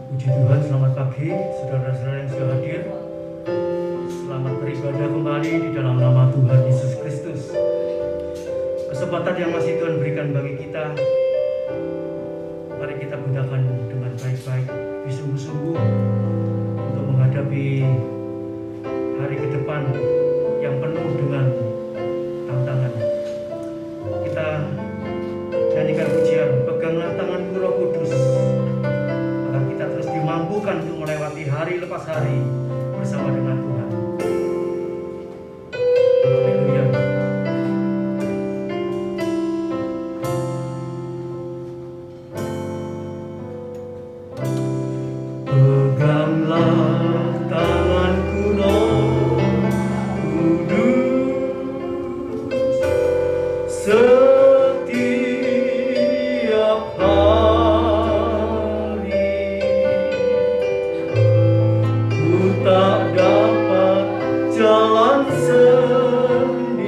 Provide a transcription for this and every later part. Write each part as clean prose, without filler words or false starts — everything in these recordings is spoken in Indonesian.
Puji Tuhan, selamat pagi saudara-saudara yang sudah hadir. Selamat beribadah kembali di dalam nama Tuhan Yesus Kristus. Kesempatan yang masih Tuhan berikan bagi kita, mari kita gunakan dengan baik-baik, bersungguh-sungguh untuk menghadapi hari ke depan yang penuh dengan tantangan. Kita nyanyikan pujian, peganglah tanganku Roh Kudus, agar kita terus dimampukan untuk melewati hari lepas hari bersama dengan Tuhan. Haleluya. Peganglah tanganku Roh Kudus, setiap hari ku tak dapat jalan sendiri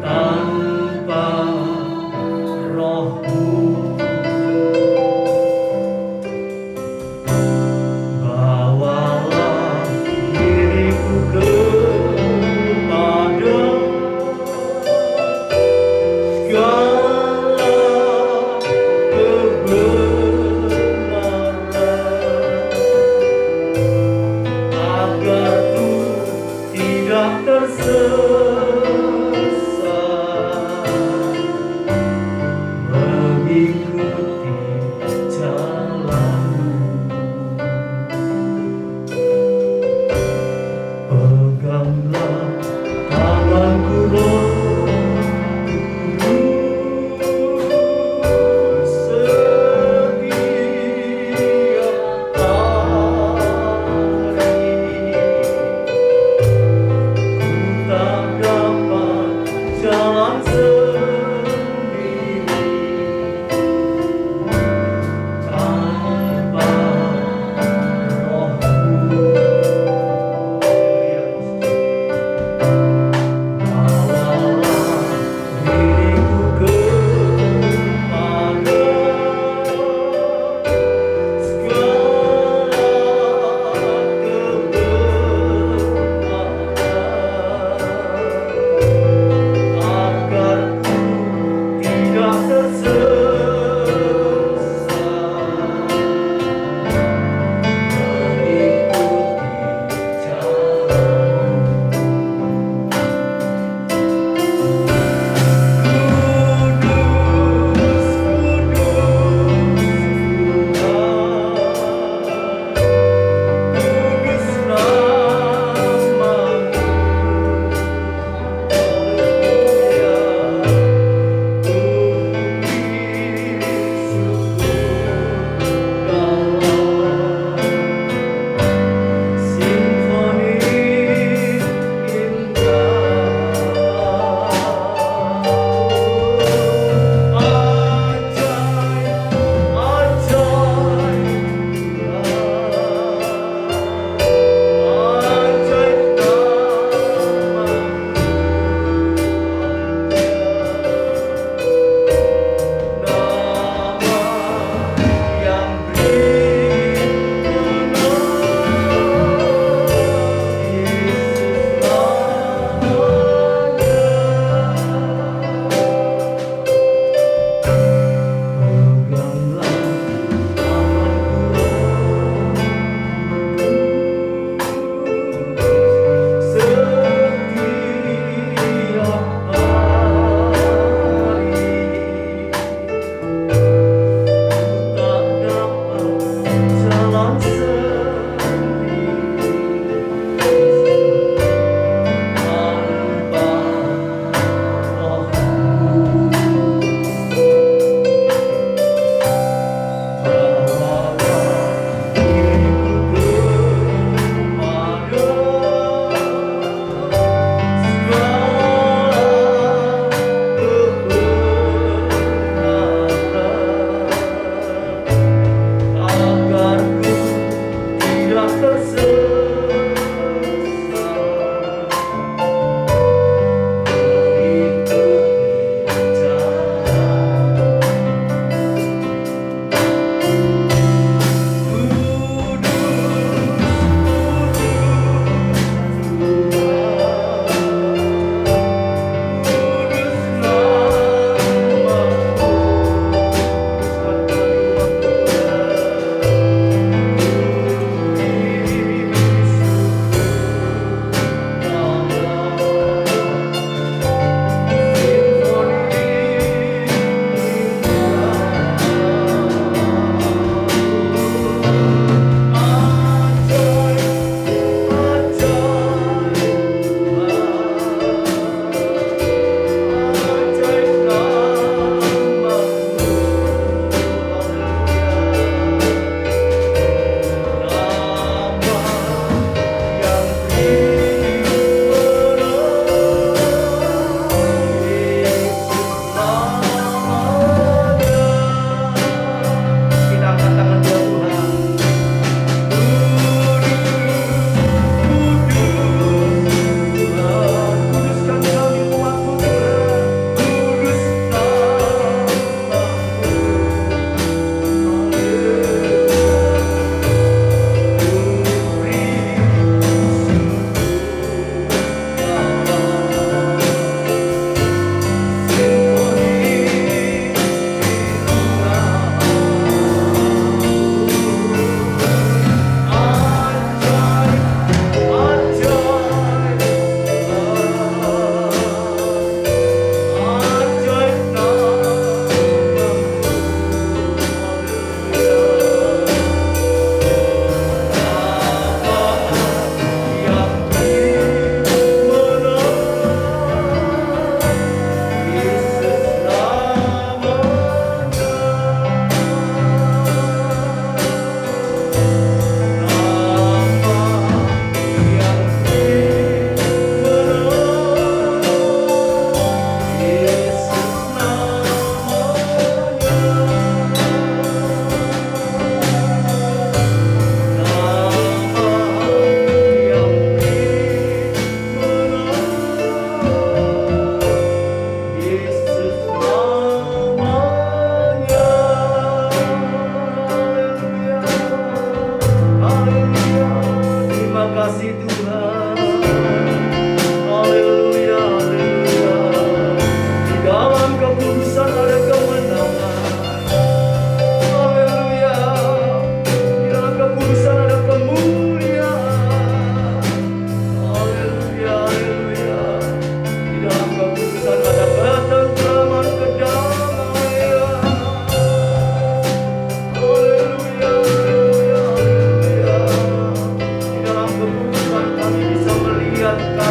tanpa Roh-Mu. Bawalah diriku kepada segala kebenaran, agar ku tidak tersesat mengikuti jalan-Mu. Peganglah tanganku Roh Kudus, setiap hari ku tak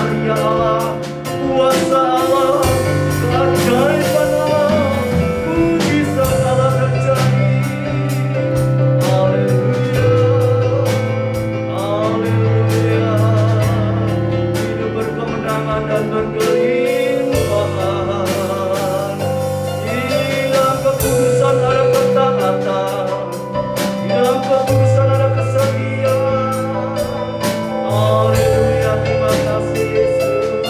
karya Allah, kuasa Allah, keajaiban Allah, mujizat Allah terjadi. Haleluya, haleluya. Hidup berkemenangan dan berkelimpahan. Di dalam kekudusan ada ketaatan, di dalam kekudusan ada kesetiaan. Haleluya, terima kasih Yesus.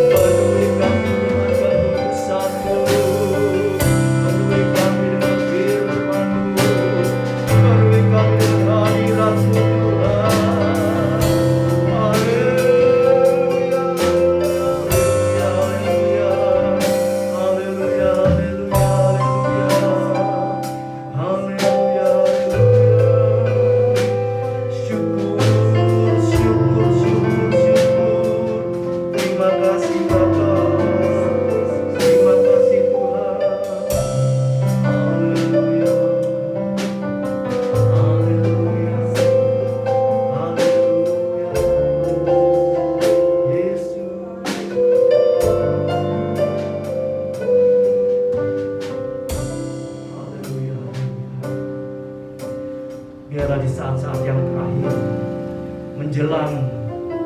Penuhi kami dengan kekudusan-Mu, penuhi kami dengan firman-Mu, penuhi kami dengan hadirat-Mu Tuhan. Haleluya, haleluya, haleluya, haleluya, haleluya, haleluya. Syukur, syukur, syukur, syukur. Terima kasih Bapa, terima kasih Tuhan. Haleluya, haleluya, haleluya. Yesus. Haleluya. Biarlah di saat-saat yang terakhir menjelang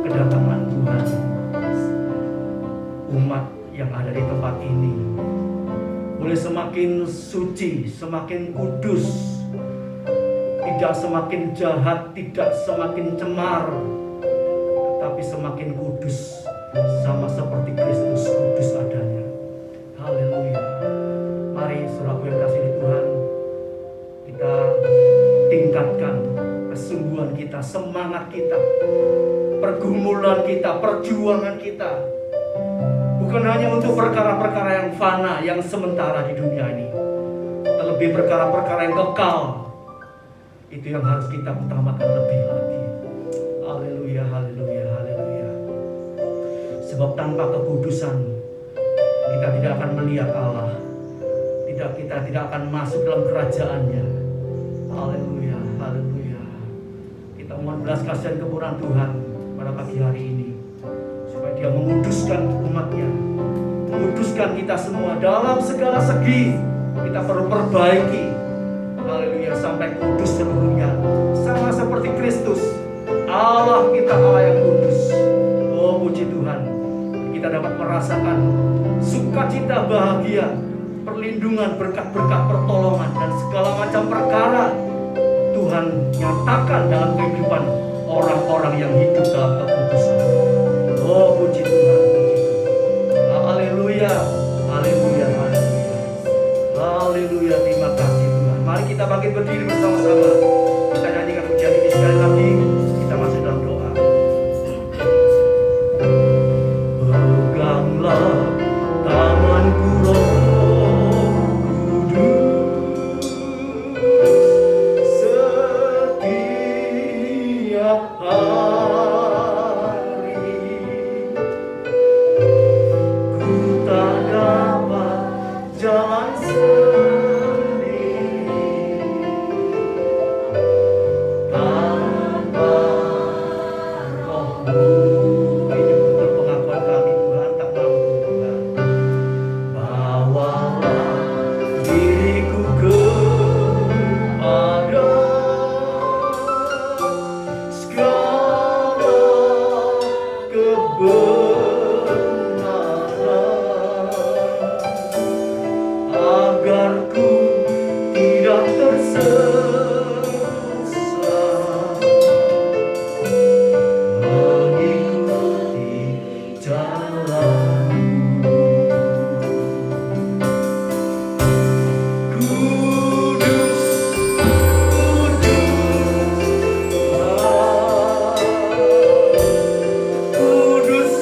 kedatangan Tuhan, umat yang ada di tempat ini boleh semakin suci, semakin kudus, tidak semakin jahat, tidak semakin cemar, tetapi semakin kudus, sama seperti Kristus kudus adanya. Haleluya. Mari saudaraku yang kasih di Tuhan, kita tingkatkan kesungguhan kita, semangat kita, pergumulan kita, perjuangan kita. Bukan hanya untuk perkara-perkara yang fana, yang sementara di dunia ini, terlebih perkara-perkara yang kekal. Itu yang harus kita utamakan lebih lagi. Haleluya, haleluya, haleluya. Sebab tanpa kekudusan kita tidak akan melihat Allah, kita tidak akan masuk dalam kerajaan-Nya. Haleluya, haleluya. Kita mohon belas kasihan kemurahan Tuhan pada pagi hari ini, supaya Dia menguduskan umat-Nya, menguduskan kita semua dalam segala segi. Kita perlu perbaiki, haleluya, sampai kudus seluruhnya, sama seperti Kristus. Allah kita Allah yang kudus. Oh puji Tuhan, kita dapat merasakan sukacita, bahagia, perlindungan, berkat-berkat, pertolongan, dan segala macam perkara Tuhan nyatakan dalam kehidupan orang-orang yang hidup dalam kekudusan. Oh puji Tuhan, puji Tuhan. Haleluya, haleluya, haleluya, haleluya. Terima kasih Tuhan. Mari kita bangkit berdiri bersama-sama. Kita nyanyikan pujian ini sekali lagi. Kita masuk dalam doa. Peganglah tanganku Roh Kudus, setiap hari ku tak dapat jalan sendiri tanpa Roh-Mu. Ini betul pengakuan kami Tuhan, tak mampu Tuhan. Bawalah diriku kepada segala kebenaran, agar ku tidak tersesat, mengikuti jalan-Mu. Kudus, kudus, kudus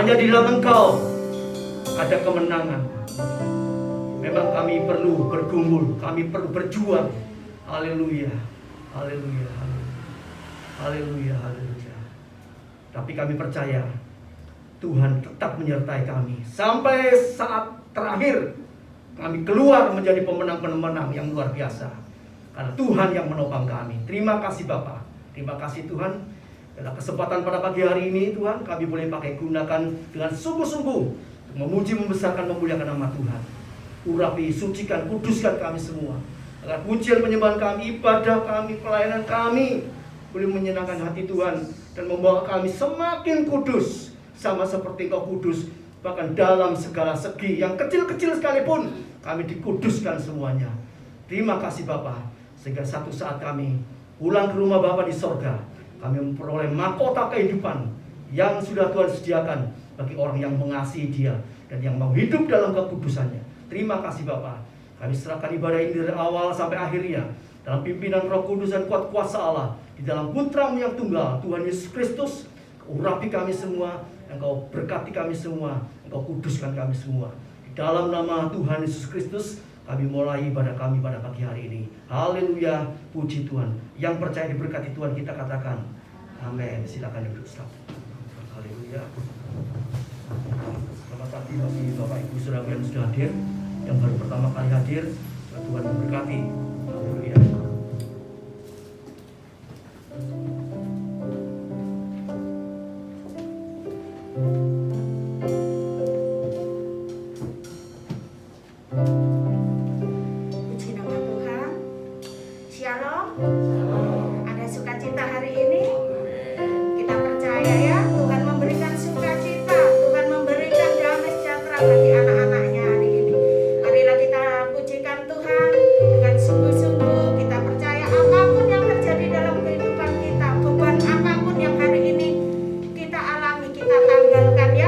Hanya di dalam Engkau ada kemenangan. Memang kami perlu bergumul, kami perlu berjuang. Haleluya, haleluya, haleluya, haleluya. Tapi kami percaya Tuhan tetap menyertai kami sampai saat terakhir. Kami keluar menjadi pemenang-pemenang yang luar biasa, karena Tuhan yang menopang kami. Terima kasih Bapa, terima kasih Tuhan. Dalam kesempatan pada pagi hari ini Tuhan, kami boleh pakai gunakan dengan sungguh-sungguh untuk memuji, membesarkan, memuliakan nama Tuhan. Urapi, sucikan, kuduskan kami semua, agar pujian penyembahan kami, ibadah kami, pelayanan kami boleh menyenangkan hati Tuhan dan membawa kami semakin kudus, sama seperti Engkau kudus. Bahkan dalam segala segi yang kecil-kecil sekalipun kami dikuduskan semuanya. Terima kasih Bapa, sehingga satu saat kami pulang ke rumah Bapa di sorga, kami memperoleh mahkota kehidupan yang sudah Tuhan sediakan bagi orang yang mengasihi Dia dan yang mau hidup dalam kekudusannya. Terima kasih Bapa. Kami serahkan ibadah ini dari awal sampai akhirnya dalam pimpinan Roh Kudus dan kuat kuasa Allah, di dalam Putra-Mu yang tunggal, Tuhan Yesus Kristus. Urapi kami semua, Engkau berkati kami semua, Engkau kuduskan kami semua. Di dalam nama Tuhan Yesus Kristus, kami mulai ibadah kami pada pagi hari ini. Haleluya, puji Tuhan. Yang percaya diberkati Tuhan, kita katakan amin. Silakan duduk. Haleluya. Selamat pagi bagi Bapak Ibu Saudara yang sudah hadir, yang baru pertama kali hadir. Tuhan memberkati. Haleluya. Tanggalkan ya.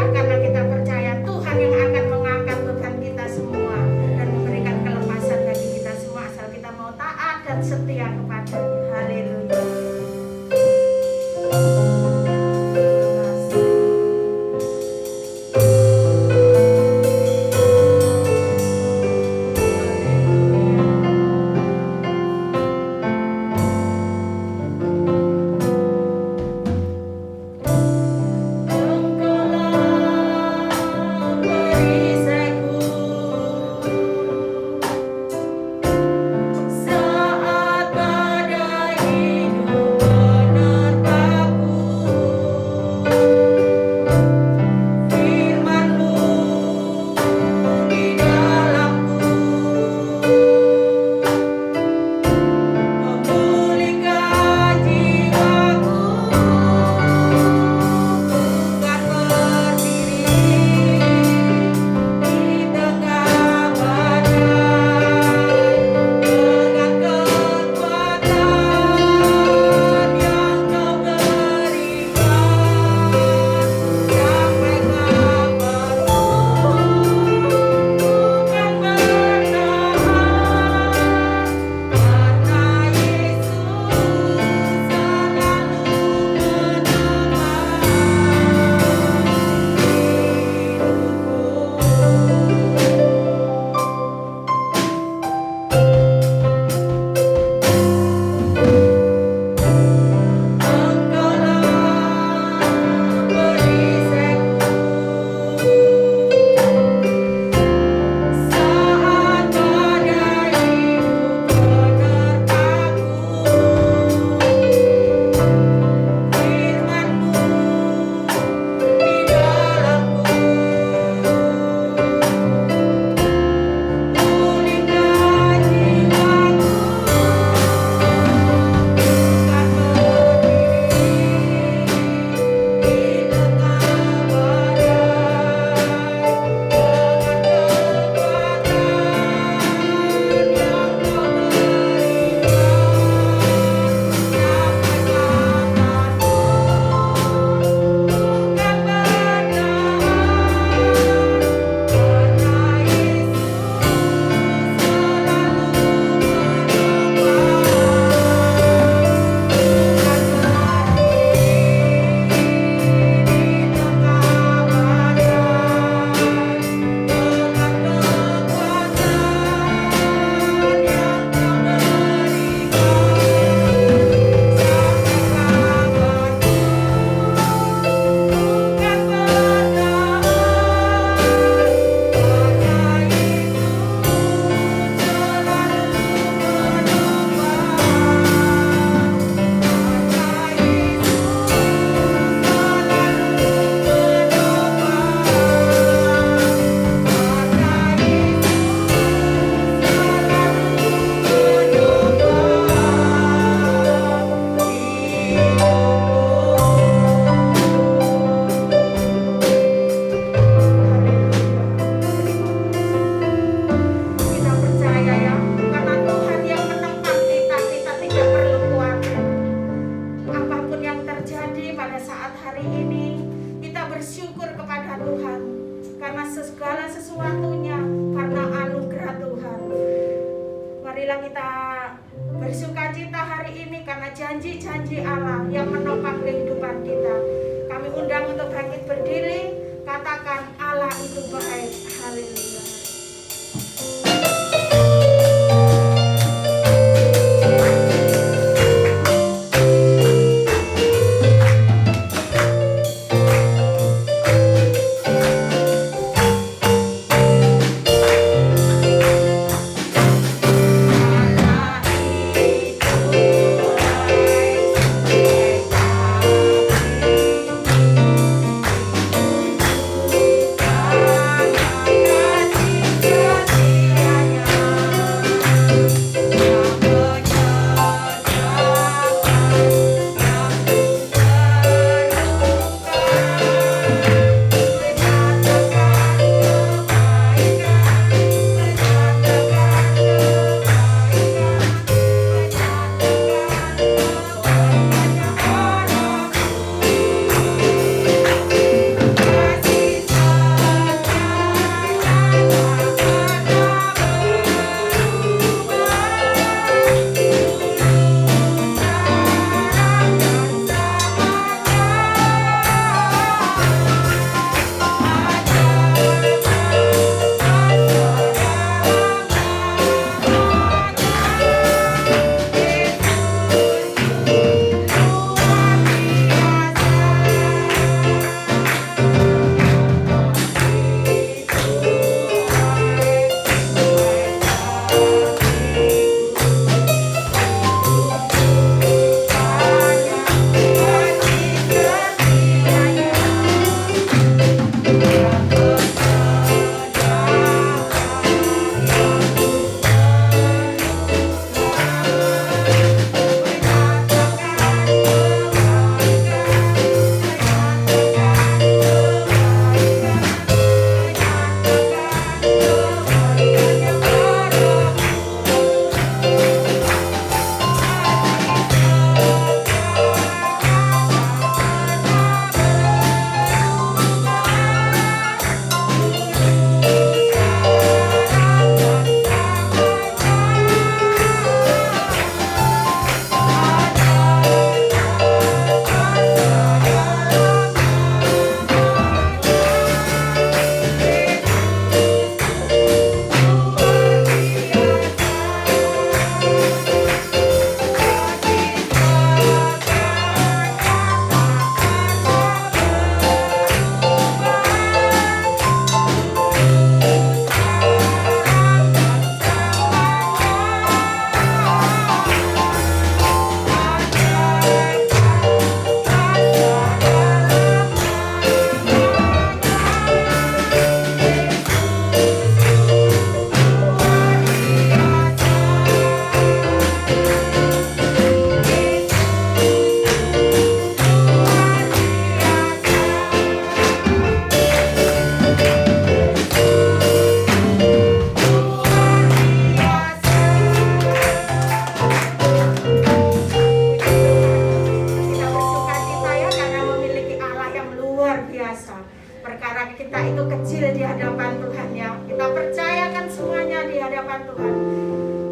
Biarlah kita bersuka cita hari ini karena janji-janji Allah yang menopang kehidupan kita. Kami undang untuk bangkit berdiri, katakan Allah itu baik. Haleluya.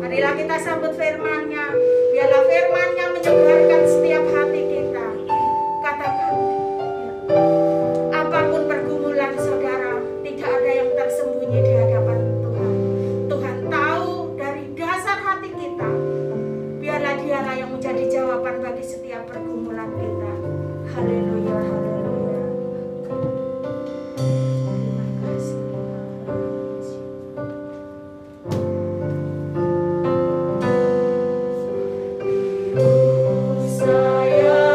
Marilah kita sambut firman-Nya. Biarlah firman-Nya menyegarkan setiap hati kita. Katakan, apapun pergumulan saudara, tidak ada yang tersembunyi di hadapan Tuhan. Tuhan tahu dari dasar hati kita. Biarlah Dialah yang menjadi jawaban bagi setiap pergumulan kita. Haleluya, haleluya. Terima kasih. Saya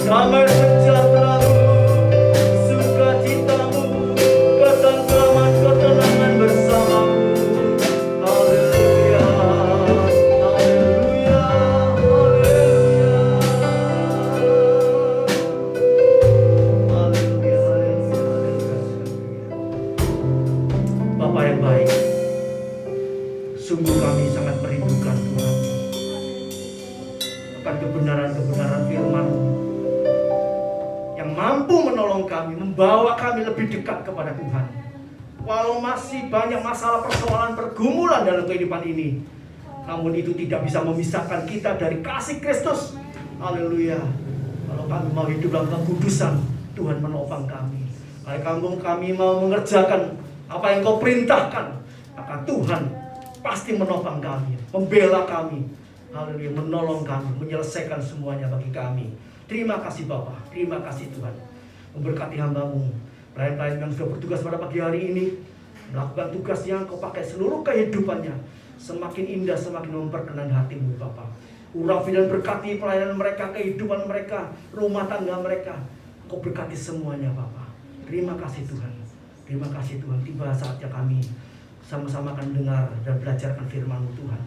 damai sejahtera-Mu, sukacita-Mu, ketenteraman, ketenangan bersama-Mu. Haleluya, haleluya, haleluya. Haleluya, haleluya. Bapa yang baik, sungguh kami sangat merindukan Tuhan akan kebenaran-kebenaran firman-Mu yang mampu menolong kami, membawa kami lebih dekat kepada Tuhan. Walau masih banyak masalah, persoalan, pergumulan dalam kehidupan ini, namun itu tidak bisa memisahkan kita dari kasih Kristus. Haleluya. Kalau kami mau hidup dalam kekudusan, Tuhan menopang kami. Kalau kami mau mengerjakan apa yang Kau perintahkan, maka Tuhan pasti menopang kami, membela kami. Haleluya, menolong kami, menyelesaikan semuanya bagi kami. Terima kasih Bapa, terima kasih Tuhan. Memberkati hamba-Mu, pelayan-pelayan yang sudah bertugas pada pagi hari ini, melakukan tugasnya, Kau pakai seluruh kehidupannya, semakin indah, semakin memperkenan hati-Mu Bapa. Urapi dan berkati pelayanan mereka, kehidupan mereka, rumah tangga mereka. Kau berkati semuanya Bapa. Terima kasih Tuhan, terima kasih Tuhan. Tiba saatnya kami sama-sama akan dengar dan belajarkan firman-Mu Tuhan.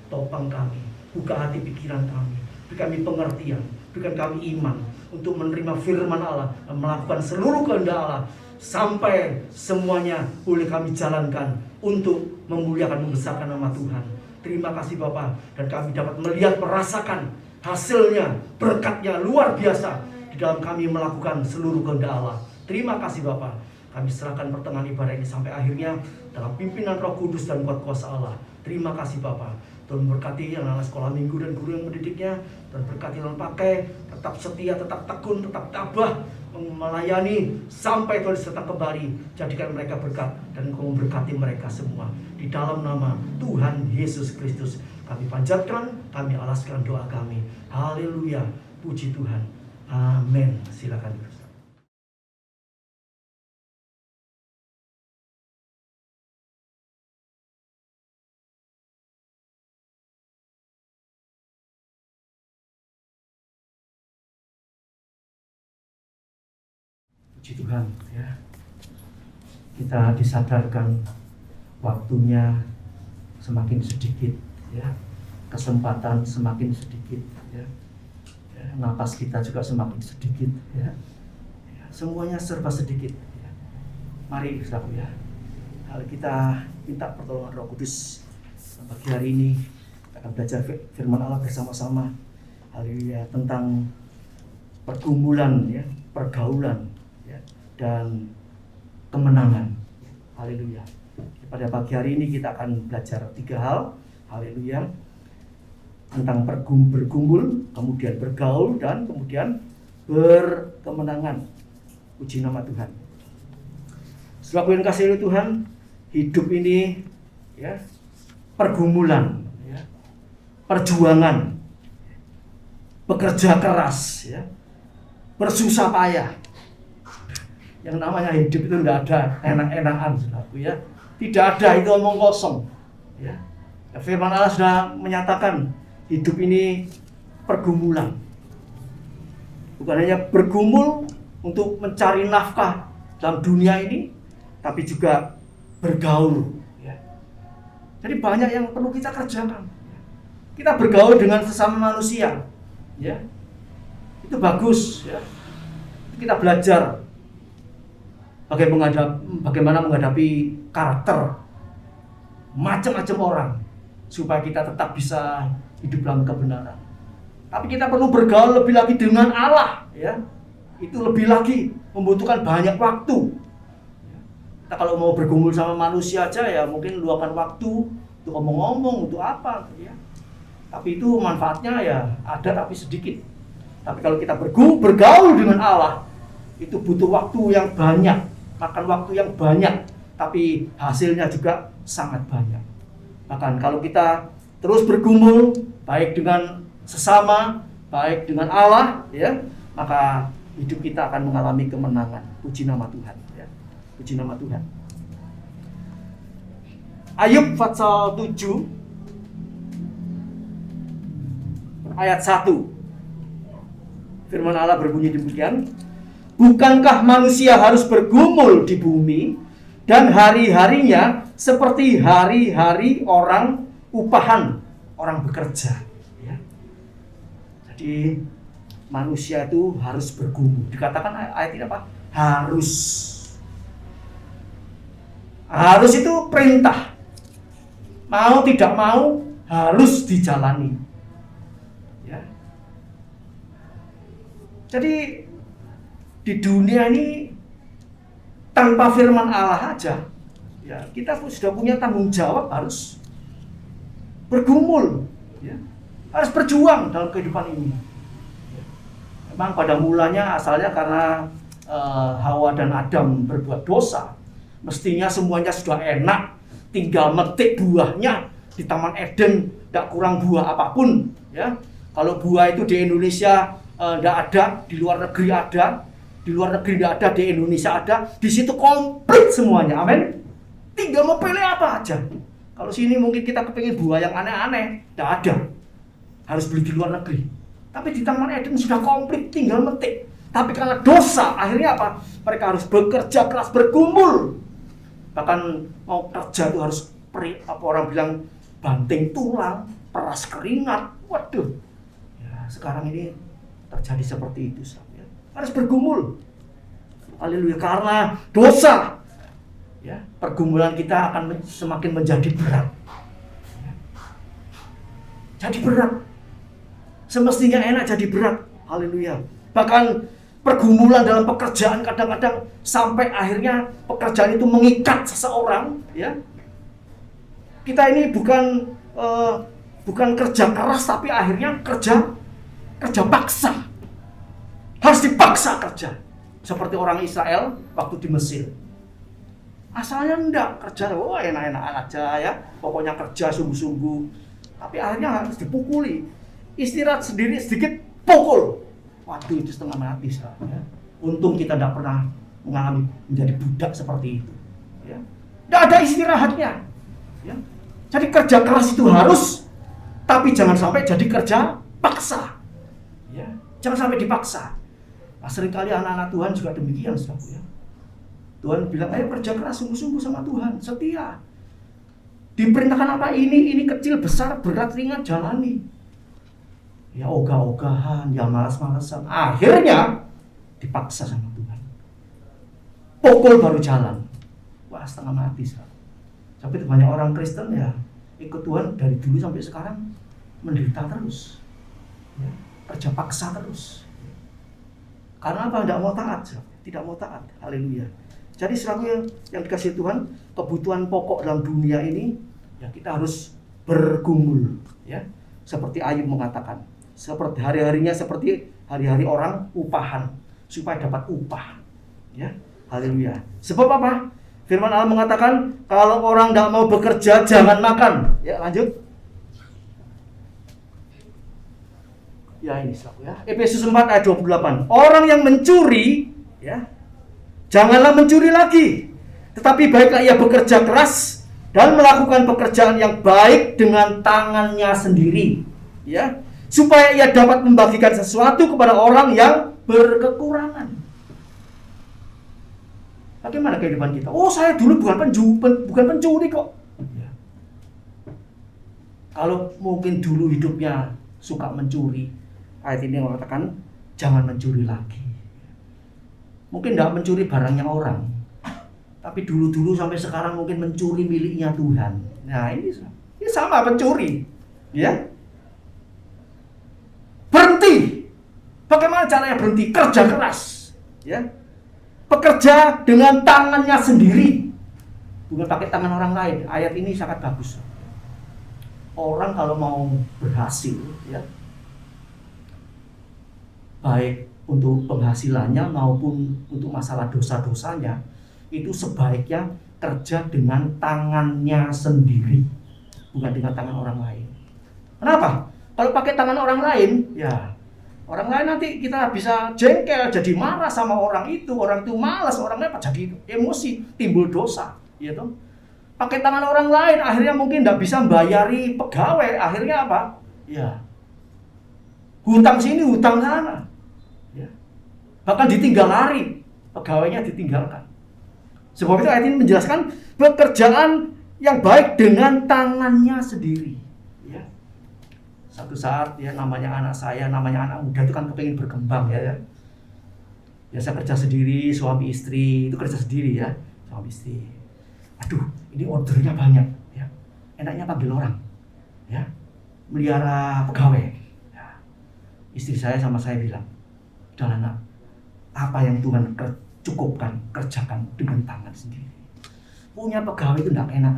Topang kami, buka hati pikiran kami, beri kami pengertian, berikan kami iman untuk menerima firman Allah dan melakukan seluruh kehendak Allah sampai semuanya boleh kami jalankan untuk memuliakan, membesarkan nama Tuhan. Terima kasih Bapa, dan kami dapat melihat, merasakan hasilnya, berkatnya luar biasa di dalam kami melakukan seluruh kehendak Allah. Terima kasih Bapa. Kami serahkan pertengahan ibadah ini sampai akhirnya dalam pimpinan Roh Kudus dan kuat kuasa Allah. Terima kasih Bapa. Tuhan berkati anak-anak sekolah minggu dan guru yang mendidiknya. Tuhan berkati Tuhan pakai, tetap setia, tetap tekun, tetap tabah melayani sampai Tuhan datang kembali. Jadikan mereka berkat dan Engkau memberkati mereka semua. Di dalam nama Tuhan Yesus Kristus kami panjatkan, kami alaskan doa kami. Haleluya, puji Tuhan. Amin. Silakan. Puji Tuhan, ya. Kita disadarkan waktunya semakin sedikit, ya. Kesempatan semakin sedikit, ya. Napas kita juga semakin sedikit, ya. Semuanya serba sedikit, ya. Mari saudaraku, ya. Kalau kita minta pertolongan Roh Kudus pagi hari ini, kita akan belajar firman Allah bersama-sama. Haleluya, tentang pergumulan, ya, pergaulan, dan kemenangan. Haleluya. Pada pagi hari ini kita akan belajar 3 hal. Haleluya. Tentang bergumul, kemudian bergaul, dan kemudian berkemenangan. Puji nama Tuhan. Saudaraku yang kasih Tuhan, hidup ini, ya, pergumulan, ya, perjuangan, bekerja keras, ya, bersusah payah. Yang namanya hidup itu tidak ada enak-enakan, saudaraku, ya. Tidak ada, itu omong kosong, ya. Firman Allah sudah menyatakan hidup ini pergumulan. Bukan hanya bergumul untuk mencari nafkah dalam dunia ini, tapi juga bergaul, ya. Jadi banyak yang perlu kita kerjakan. Kita bergaul dengan sesama manusia, ya. Itu bagus, ya. Kita belajar bagaimana menghadapi karakter macam-macam orang supaya kita tetap bisa hidup dalam kebenaran. Tapi kita perlu bergaul lebih lagi dengan Allah, ya. Itu lebih lagi membutuhkan banyak waktu. Kita kalau mau bergumul sama manusia aja, ya mungkin luangkan waktu untuk ngomong-ngomong, untuk apa, ya. Tapi itu manfaatnya ya ada tapi sedikit. Tapi kalau kita bergaul dengan Allah, itu butuh waktu yang banyak. Makan waktu yang banyak, tapi hasilnya juga sangat banyak. Bahkan kalau kita terus bergumul, baik dengan sesama, baik dengan Allah, ya, maka hidup kita akan mengalami kemenangan. Puji nama Tuhan, ya. Puji nama Tuhan. Ayub pasal 7 ayat 1. Firman Allah berbunyi demikian, bukankah manusia harus bergumul di bumi dan hari-harinya seperti hari-hari orang upahan, orang bekerja. Ya. Jadi manusia itu harus bergumul. Dikatakan ayat ini apa? Harus. Harus itu perintah. Mau tidak mau harus dijalani. Ya. Jadi di dunia ini tanpa firman Allah aja, ya kita sudah punya tanggung jawab harus bergumul, ya, harus berjuang dalam kehidupan ini. Memang pada mulanya asalnya karena Hawa dan Adam berbuat dosa, mestinya semuanya sudah enak, tinggal metik buahnya di Taman Eden, tidak kurang buah apapun. Ya, kalau buah itu di Indonesia tidak ada, di luar negeri ada, di luar negeri tidak ada, di Indonesia ada, di situ komplit semuanya, amin. Tinggal mau pilih apa aja. Kalau sini mungkin kita kepingin buah yang aneh-aneh, tidak ada, harus beli di luar negeri. Tapi di Taman Eden sudah komplit, tinggal metik. Tapi karena dosa, akhirnya apa? Mereka harus bekerja keras, bergumul. Bahkan mau kerja itu harus apa orang bilang banting tulang, peras keringat. Waduh, ya, sekarang ini terjadi seperti itu. Ya. Harus bergumul. Haleluya, karena dosa. Ya, pergumulan kita akan semakin menjadi berat. Ya. Jadi berat. Semestinya enak jadi berat. Haleluya. Bahkan pergumulan dalam pekerjaan kadang-kadang sampai akhirnya pekerjaan itu mengikat seseorang, ya. Kita ini bukan kerja keras tapi akhirnya kerja paksa. Harus dipaksa kerja. Seperti orang Israel waktu di Mesir. Asalnya enggak kerja, enak-enak aja ya. Pokoknya kerja sungguh-sungguh. Tapi akhirnya harus dipukuli. Istirahat sendiri sedikit pukul. Waduh, itu setengah mati ya. Untung kita tidak pernah mengalami menjadi budak seperti itu. Ya. Tidak ada istirahatnya. Ya. Jadi kerja keras itu harus, tapi jangan sampai jadi kerja paksa. Ya. Jangan sampai dipaksa. Nah, seringkali anak-anak Tuhan juga demikian, saudara. Ya. Tuhan bilang, ayo kerja keras sungguh-sungguh sama Tuhan, setia. Diperintahkan apa ini kecil, besar, berat, ringan, jalani. Ya ogah-ogahan, ya malas-malasan. Akhirnya dipaksa sama Tuhan. Pukul baru jalan. Wah, setengah mati sekarang. Tapi banyak orang Kristen ya ikut Tuhan dari dulu sampai sekarang menderita terus. Ya, kerja paksa terus. Karena apa? Tidak mau taat. Tidak mau taat. Haleluya. Jadi selalu yang dikasih Tuhan, kebutuhan pokok dalam dunia ini, ya kita harus bergumul. Ya, seperti Ayub mengatakan. Seperti hari-harinya seperti hari-hari orang upahan supaya dapat upah. Ya, haleluya. Sebab apa? Firman Allah mengatakan kalau orang tidak mau bekerja jangan makan. Ya, lanjut. Ya, ini selaku ya. Efesus 4 ayat 28. Orang yang mencuri, ya, janganlah mencuri lagi. Tetapi baiklah ia bekerja keras dan melakukan pekerjaan yang baik dengan tangannya sendiri. Ya. Supaya ia dapat membagikan sesuatu kepada orang yang berkekurangan. Bagaimana kehidupan kita? Oh, saya dulu bukan pencuri kok. Ya. Kalau mungkin dulu hidupnya suka mencuri, ayat ini mengatakan jangan mencuri lagi. Mungkin tidak mencuri barangnya orang, tapi dulu sampai sekarang mungkin mencuri miliknya Tuhan. Nah, ini sama pencuri, ya. Berhenti. Bagaimana caranya berhenti? Kerja keras, ya. Bekerja dengan tangannya sendiri, bukan pakai tangan orang lain. Ayat ini sangat bagus. Orang kalau mau berhasil, ya, baik untuk penghasilannya maupun untuk masalah dosa-dosanya, itu sebaiknya kerja dengan tangannya sendiri, bukan dengan tangan orang lain. Kenapa? Kalau pakai tangan orang lain, ya orang lain nanti kita bisa jengkel, jadi marah sama orang itu malas, orang lain jadi emosi, timbul dosa, ya toh. Pakai tangan orang lain, akhirnya mungkin tidak bisa membayari pegawai, akhirnya apa? Ya, hutang sini, hutang sana. Ya. Bahkan ditinggal lari, pegawainya ditinggalkan. Sebab itu ayat ini menjelaskan pekerjaan yang baik dengan tangannya sendiri. Ya. Satu saat ya namanya anak saya, namanya anak muda itu kan kepengen berkembang ya. Biasa kerja sendiri, suami istri itu kerja sendiri ya, suami istri. Aduh, ini ordernya banyak ya. Enaknya panggil orang. Ya. Melihara pegawai. Ya. Istri saya sama saya bilang, "Udah nak, apa yang Tuhan cukupkan, kerjakan dengan tangan sendiri. Punya pegawai itu tidak enak.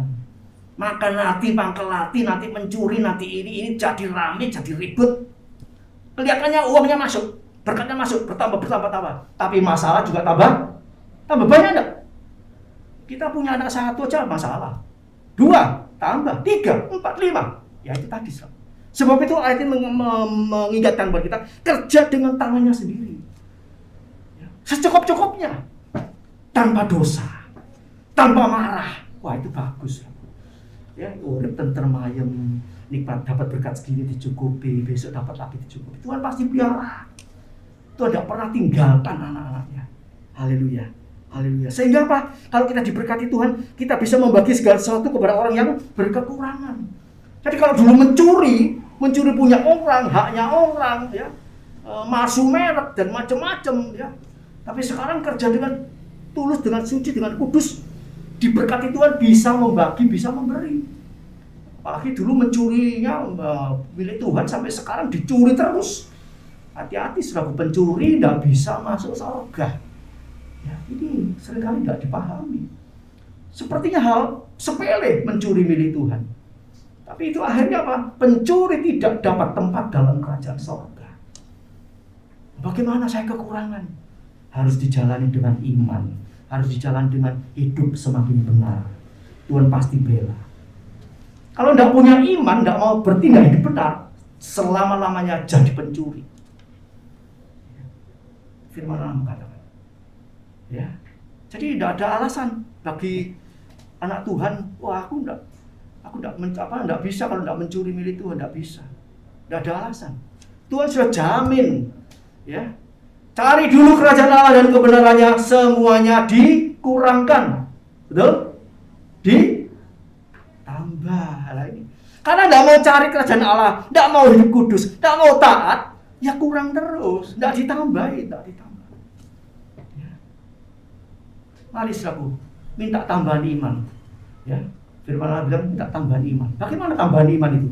Makan nanti, pangkel nanti mencuri, nanti ini jadi rame, jadi ribut. Kelihatannya uangnya masuk, berkatnya masuk, bertambah. Tapi masalah juga tambah banyak enggak? Kita punya anak satu aja masalah. 2, tambah, 3, 4, 5. Ya itu tadi. Sebab itu ayat ini mengingatkan buat kita, kerja dengan tangannya sendiri. Secukup-cukupnya, tanpa dosa, tanpa marah. Wah itu bagus. Ya, urip tentrem ayem, nikmat, dapat berkat segini dicukupi, besok dapat lagi dicukupi. Tuhan pasti pelihara. Tuhan tidak pernah tinggalkan anak-anaknya. Haleluya, haleluya. Sehingga apa? Kalau kita diberkati Tuhan, kita bisa membagi segala sesuatu kepada orang yang berkekurangan. Jadi kalau dulu mencuri punya orang, haknya orang, ya, masuk merek dan macam-macam, ya. Tapi sekarang kerja dengan tulus, dengan suci, dengan kudus, diberkati Tuhan bisa membagi, bisa memberi. Apalagi dulu mencurinya milik Tuhan sampai sekarang dicuri terus. Hati-hati, selaku pencuri tidak bisa masuk surga. Ya, ini seringkali tidak dipahami. Sepertinya hal sepele mencuri milik Tuhan. Tapi itu akhirnya apa? Pencuri tidak dapat tempat dalam kerajaan surga. Bagaimana saya kekurangan? Harus dijalani dengan iman, harus dijalani dengan hidup semakin benar. Tuhan pasti bela. Kalau tidak punya iman, tidak mau bertindak hidup benar, selama-lamanya jadi pencuri. Firman Allah mengatakan, ya. Jadi tidak ada alasan bagi anak Tuhan. Wah, aku tidak bisa kalau tidak mencuri milik Tuhan, tidak bisa. Tidak ada alasan. Tuhan sudah jamin, ya. Cari dulu kerajaan Allah dan kebenarannya, semuanya dikurangkan. Betul? Ditambah lagi. Karena tidak mau cari kerajaan Allah, tidak mau hidup kudus, tidak mau taat, ya kurang terus. Tidak ditambahin. Ya. Mari saudaraku, minta tambahan iman. Ya. Firman Allah bilang minta tambahan iman. Bagaimana tambahan iman itu?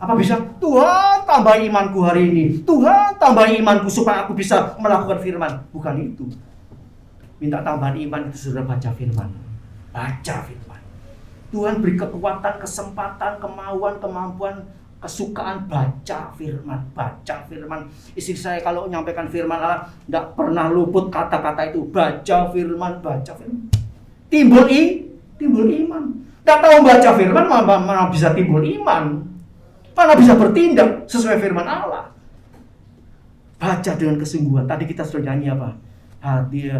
Apa bisa? Tuhan tambah imanku hari ini. Tuhan tambah imanku supaya aku bisa melakukan firman. Bukan itu. Minta tambahan iman itu sudah baca firman. Baca firman. Tuhan beri kekuatan, kesempatan, kemauan, kemampuan, kesukaan baca firman. Baca firman. Istri saya kalau menyampaikan firman Allah tidak pernah luput kata-kata itu. Baca firman. Timbul iman. Tidak tahu baca firman mana bisa timbul iman. Mana bisa bertindak sesuai firman Allah. Baca dengan kesungguhan. Tadi kita sudah nyanyi apa? Hati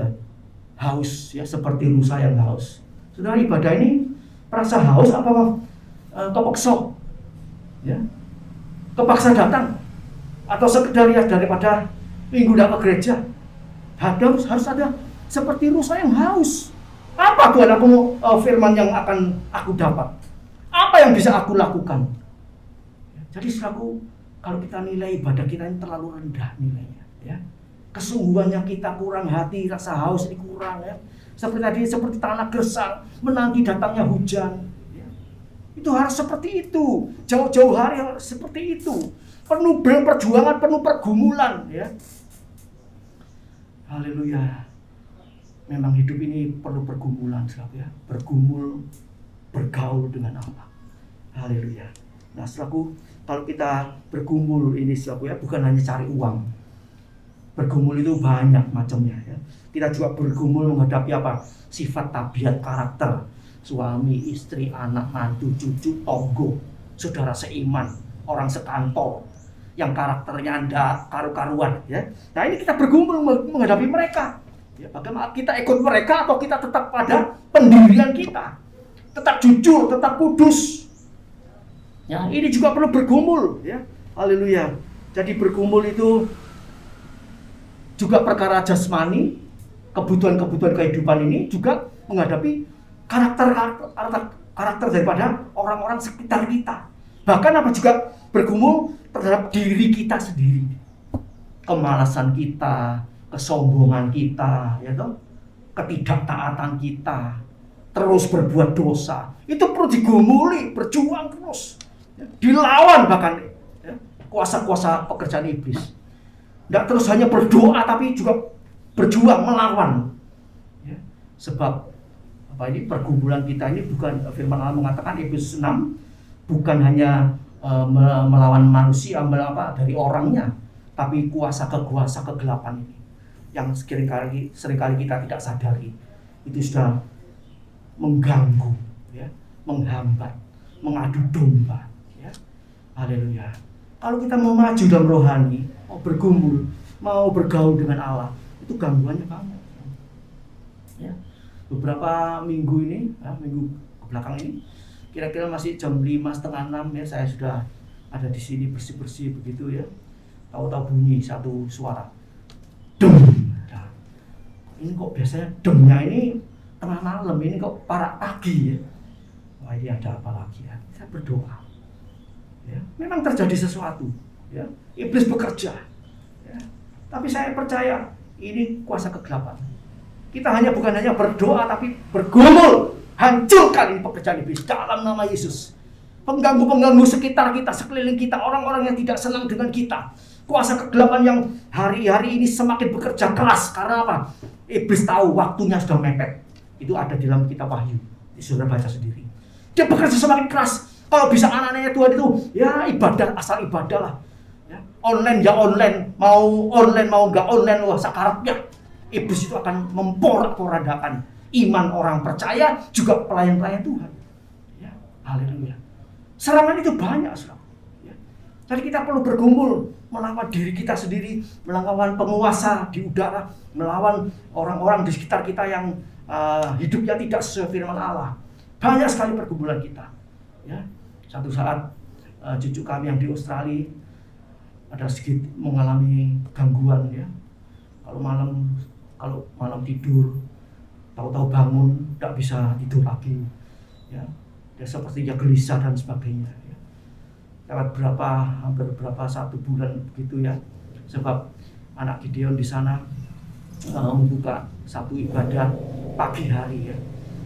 haus ya, seperti rusa yang haus. Saudara, ibadah ini merasa haus apa kepeksa? Ya. Kepaksa datang atau sekedar ya daripada minggu datang ke gereja. Harus ada seperti rusa yang haus. Apa Tuhan aku firman yang akan aku dapat? Apa yang bisa aku lakukan? Jadi selaku kalau kita nilai ibadah kita ini terlalu rendah nilainya, ya. Kesungguhannya kita kurang, hati rasa haus ini kurang, ya. Seperti tanah gersang menanti datangnya hujan, ya. Itu harus seperti itu. Jauh-jauh hari harus seperti itu. Penuh perjuangan, penuh pergumulan, ya. Haleluya. Memang hidup ini perlu pergumulan, ya. Bergumul, bergaul dengan Allah. Haleluya. Nah, selaku kalau kita bergumul ini selaku ya bukan hanya cari uang. Bergumul itu banyak macamnya ya. Kita juga bergumul menghadapi apa? Sifat, tabiat, karakter suami, istri, anak, mantu, cucu, tonggo, saudara seiman, orang sekantor yang karakternya Anda karu-karuan ya. Nah, ini kita bergumul menghadapi mereka. Ya, bagaimana kita ikut mereka atau kita tetap pada pendirian kita? Tetap jujur, tetap kudus. Ya, ini juga perlu bergumul ya. Haleluya. Jadi bergumul itu juga perkara jasmani, kebutuhan-kebutuhan kehidupan ini juga menghadapi karakter daripada orang-orang sekitar kita. Bahkan apa juga bergumul terhadap diri kita sendiri. Kemalasan kita, kesombongan kita, ya toh, ketidaktaatan kita, terus berbuat dosa. Itu perlu digumuli, berjuang terus. Dilawan bahkan ya, kuasa-kuasa pekerjaan iblis. Tidak terus hanya berdoa tapi juga berjuang melawan. Ya, sebab apa ini pergumulan kita ini bukan, firman Allah mengatakan Efesus 6 bukan hanya melawan manusia dari orangnya, tapi kuasa kegelapan ini yang seringkali kita tidak sadari itu sudah mengganggu, ya, menghambat, mengadu domba. Ya. Haleluya. Kalau kita mau maju dalam rohani, mau bergumul, mau bergaul dengan Allah, itu gangguannya banyak. Ya. Beberapa minggu ini, minggu kebelakang ini, kira-kira masih jam 5:30 ya, saya sudah ada di sini bersih-bersih begitu ya. Tahu-tahu bunyi satu suara, dem. Nah, ini kok biasanya demnya ini tengah malam, ini kok parak pagi ya. Wah, ini ada apa lagi ya? Saya berdoa. Ya, memang terjadi sesuatu. Ya, iblis bekerja. Ya, tapi saya percaya ini kuasa kegelapan. Kita bukan hanya berdoa, tapi bergumul. Hancurkan ini pekerjaan iblis dalam nama Yesus. Pengganggu-pengganggu sekitar kita, sekeliling kita, orang-orang yang tidak senang dengan kita. Kuasa kegelapan yang hari-hari ini semakin bekerja keras. Karena apa? Iblis tahu waktunya sudah mepet. Itu ada di dalam kitab Wahyu. Saudara baca sendiri. Dia bekerja semakin keras. Kalau bisa anak-anaknya Tuhan itu, ya ibadah, asal ibadah lah. Ya, online ya online. Mau nggak online, wah sakaratnya. Iblis itu akan memporak-porandakan iman orang percaya, juga pelayan-pelayan Tuhan. Ya, haleluya. Serangan itu banyak, saudara. Ya. Jadi kita perlu bergumul, melawan diri kita sendiri, melawan penguasa di udara, melawan orang-orang di sekitar kita yang hidupnya tidak sesuai firman Allah. Banyak sekali pergumulan kita. Ya. Satu saat cucu kami yang di Australia ada sedikit mengalami gangguan ya. Kalau malam tidur, tahu-tahu bangun, tidak bisa tidur lagi, ya, dia sepertinya gelisah dan sebagainya. Ya. Lewat hampir berapa 1 bulan begitu ya, sebab anak Gideon di sana membuka satu ibadah pagi hari ya.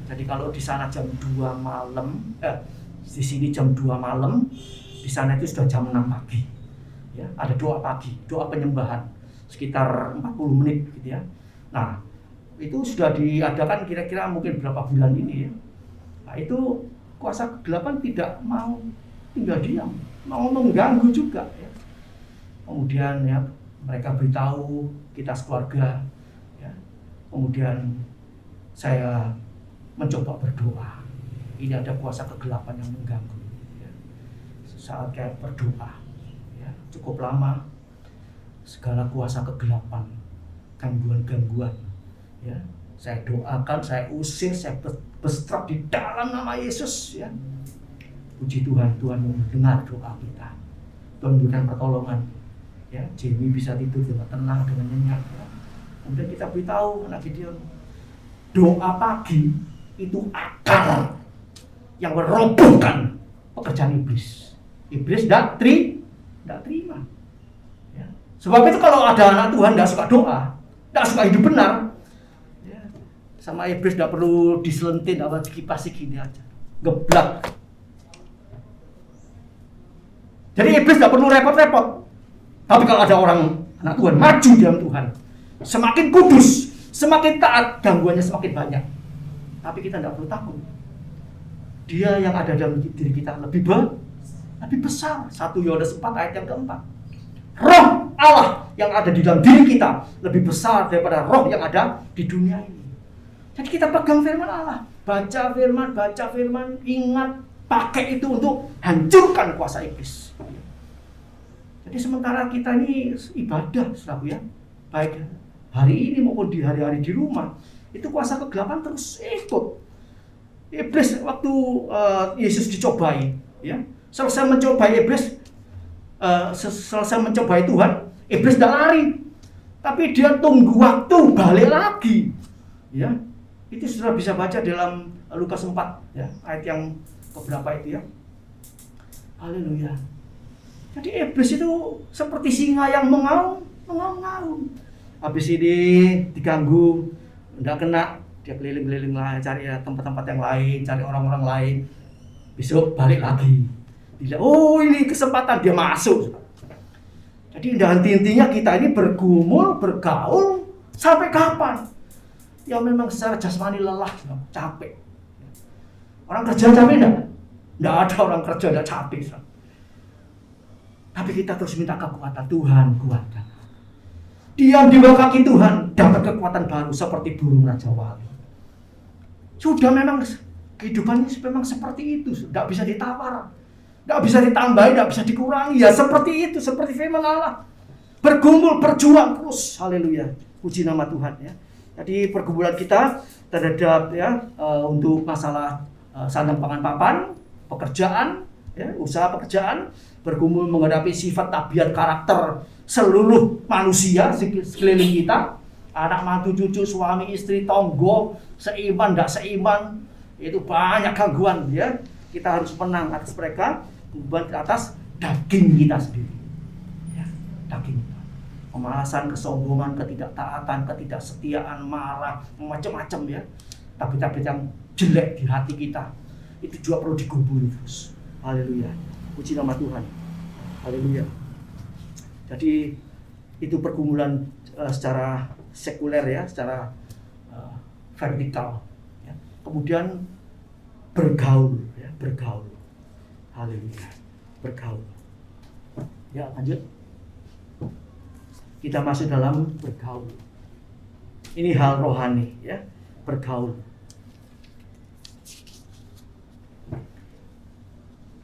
Jadi kalau di sana jam 2 malam, di sini jam 2 malam, di sana itu sudah jam 6 pagi. Ya, ada doa pagi, doa penyembahan sekitar 40 menit gitu ya. Nah, itu sudah diadakan kira-kira mungkin berapa bulan ini ya. Nah, itu kuasa kegelapan tidak mau tinggal diam, mau mengganggu juga ya. Kemudian ya mereka beritahu kita sekeluarga ya. Kemudian saya mencoba berdoa. Ini ada kuasa kegelapan yang mengganggu ya. Saat kayak berdoa ya, cukup lama segala kuasa kegelapan, gangguan-gangguan ya, saya doakan, saya usir, saya bestrap di dalam nama Yesus ya. Puji Tuhan, Tuhan mendengar doa kita. Tuhan memberikan pertolongan ya. Jamie bisa tidur dengan tenang, dengan nyenyak ya. Kemudian kita beritahu anak Gideon, doa pagi itu akal yang merobohkan pekerjaan iblis. Iblis tidak terima ya. Sebab itu kalau ada anak Tuhan tidak suka doa, tidak suka hidup benar ya, sama iblis tidak perlu diselentin apa dikipasi gini aja, geblak. Jadi iblis tidak perlu repot-repot. Tapi kalau ada orang anak Tuhan maju dalam Tuhan, semakin kudus, semakin taat, gangguannya semakin banyak. Tapi kita tidak perlu takut. Dia yang ada dalam diri kita lebih besar. 1 Yohanes 4 ayat yang keempat. Roh Allah yang ada di dalam diri kita lebih besar daripada roh yang ada di dunia ini. Jadi kita pegang firman Allah, baca firman, ingat, pakai itu untuk hancurkan kuasa iblis. Jadi sementara kita ini ibadah, saudara ya, baik hari ini maupun di hari-hari di rumah, itu kuasa kegelapan terus ikut. Iblis waktu Yesus dicobai, ya, selesai mencobai iblis, selesai mencobai Tuhan, iblis tidak lari, Tapi dia tunggu waktu balik lagi. Ya. Itu sudah bisa baca dalam Lukas 4 ya, ayat yang keberapa itu ya. Haleluya. Jadi iblis itu seperti singa yang mengaum-ngaum. Habis ini diganggu, enggak kena, dia keliling-keliling lah, cari tempat-tempat yang lain, cari orang-orang lain. Besok balik lagi. Dia, oh ini kesempatan, dia masuk. Jadi indah intinya kita ini bergumul, bergaul sampai kapan? Ya memang secara jasmani lelah, capek. Orang kerja capek enggak? Enggak ada orang kerja enggak capek. Tapi kita terus minta kekuatan. Tuhan kuatkan. Diam di bawah kaki Tuhan, dapat kekuatan baru seperti burung Raja Wali. Sudah memang kehidupan ini memang seperti itu, enggak bisa ditawar. Enggak bisa ditambahin, enggak bisa dikurangi. Ya seperti itu, seperti firman Allah. Bergumul, berjuang terus. Haleluya. Puji nama Tuhan ya. Jadi pergumulan kita terhadap ya untuk masalah sandang pangan papan, pekerjaan, ya, usaha pekerjaan, bergumul menghadapi sifat, tabiat, karakter seluruh manusia sekeliling kita, anak mantu, cucu, suami, istri, tonggo, seiman, tidak seiman, itu banyak gangguan ya. Kita harus menang atas mereka, beban atas daging kita sendiri. Ya, daging kita. Kemalasan, kesombongan, ketidaktaatan, ketidaksetiaan, marah, macam-macam ya. Tapi yang jelek di hati kita itu juga perlu diguburi terus. Haleluya. Puji nama Tuhan. Haleluya. Jadi itu pergumulan secara sekuler ya, secara vertikal. Ya. Kemudian bergaul, ya, bergaul. Haleluya. Bergaul. Ya, lanjut. Kita masuk dalam bergaul. Ini hal rohani, ya, bergaul.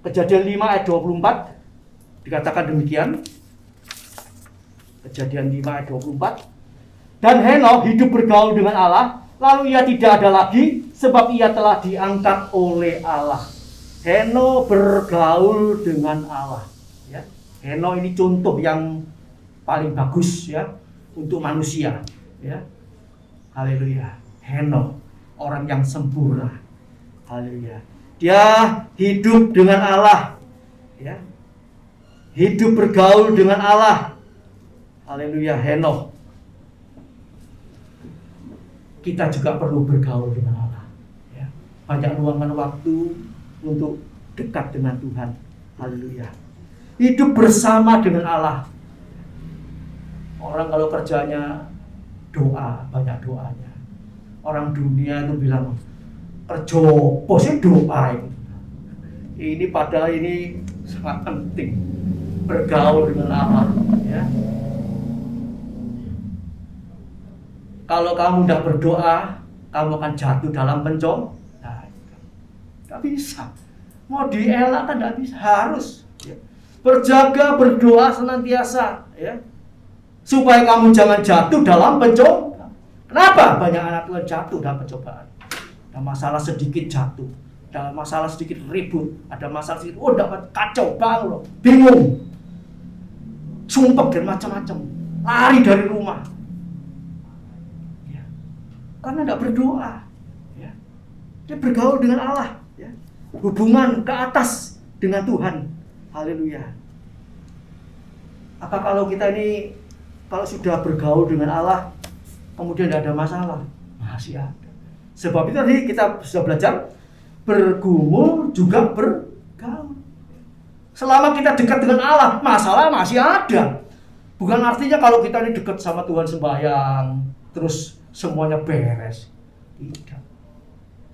Kejadian 5 ayat 24 dikatakan demikian. Kejadian 5 ayat 24. Dan Henokh hidup bergaul dengan Allah, lalu ia tidak ada lagi sebab ia telah diangkat oleh Allah. Henokh bergaul dengan Allah, ya. Henokh ini contoh yang paling bagus ya untuk manusia, ya. Haleluya. Henokh orang yang sempurna. Haleluya. Dia hidup dengan Allah, ya. Hidup bergaul dengan Allah. Haleluya. Henokh. Kita juga perlu bergaul dengan Allah, ya. Banyak luangkan waktu untuk dekat dengan Tuhan. Haleluya. Hidup bersama dengan Allah. Orang kalau kerjanya doa, banyak doanya. Orang dunia itu bilang kerja posnya doa itu. Ini padahal ini sangat penting, bergaul dengan Allah, ya. Kalau kamu tidak berdoa, kamu akan jatuh dalam pencobaan. Nah, tidak bisa. Mau dielak kan tidak bisa, harus. Ya. Berjaga, berdoa senantiasa, ya. Supaya kamu jangan jatuh dalam pencobaan. Kenapa? Banyak anak Tuhan jatuh dalam pencobaan. Ada masalah sedikit jatuh, ada masalah sedikit ribut, ada masalah sedikit, oh dapat kacau balau, bingung, sumpah dan macam-macam, lari dari rumah. Karena tidak berdoa, ya. Dia bergaul dengan Allah, ya. Hubungan ke atas dengan Tuhan. Haleluya. Apa kalau kita ini kalau sudah bergaul dengan Allah kemudian tidak ada masalah? Masih ada. Sebab itu tadi kita sudah belajar bergumul juga bergaul. Selama kita dekat dengan Allah, masalah masih ada. Bukan artinya kalau kita ini dekat sama Tuhan sembahyang terus semuanya beres. Tidak.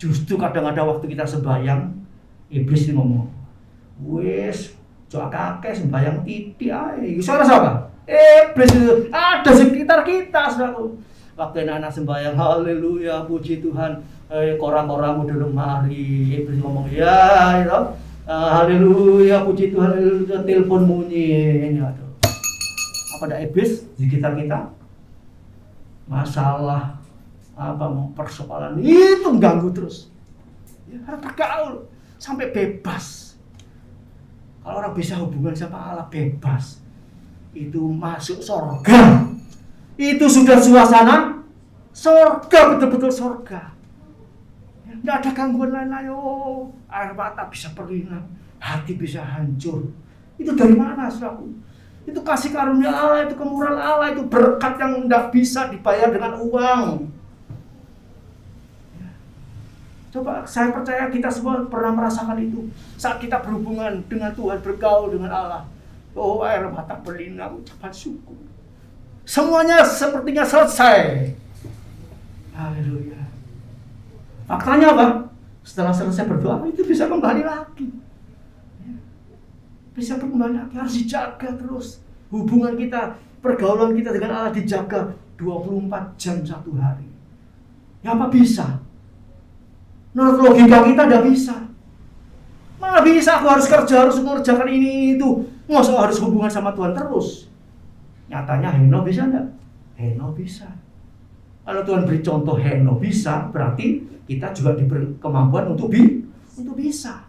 Justru kadang-kadang waktu kita sembahyang, iblis ini ngomong, wis, coba kakek sembahyang titik aja. Suara siapa? Iblis itu ada sekitar kita, saudaraku. Waktu anak sembahyang, haleluya, puji Tuhan, orang-orang udah mari. Iblis ngomong, ya, haleluya, puji Tuhan, haleluya, telepon bunyi. Ini aduh. Apa ada iblis di sekitar kita? Masalah apa mau persoalan itu ganggu terus, ya, harus bergaul sampai bebas. Kalau orang bisa hubungan sama Allah bebas, itu masuk surga. Itu sudah suasana surga, betul-betul surga. Tidak ada gangguan lain-lain. Oh, air mata bisa berlinang, hati bisa hancur. Itu dari mana, saudaraku? Itu kasih karunia Allah, itu kemurahan Allah, itu berkat yang tidak bisa dibayar dengan uang. Coba, saya percaya kita semua pernah merasakan itu. Saat kita berhubungan dengan Tuhan, bergaul dengan Allah. Oh, air mata berlinang, ucapan syukur. Semuanya sepertinya selesai. Haleluya. Faktanya apa? Setelah selesai berdoa, itu bisa kembali lagi. Bisa kembali lagi, harus dijaga terus. Hubungan kita, pergaulan kita dengan Allah dijaga 24 jam satu hari. Ya apa bisa? Menurut logika kita tidak bisa. Mana bisa aku harus kerja, harus mengerjakan ini itu. Masa harus hubungan sama Tuhan terus? Nyatanya Heno bisa enggak? Heno bisa. Kalau Tuhan beri contoh Heno bisa, berarti kita juga diberi kemampuan untuk bisa.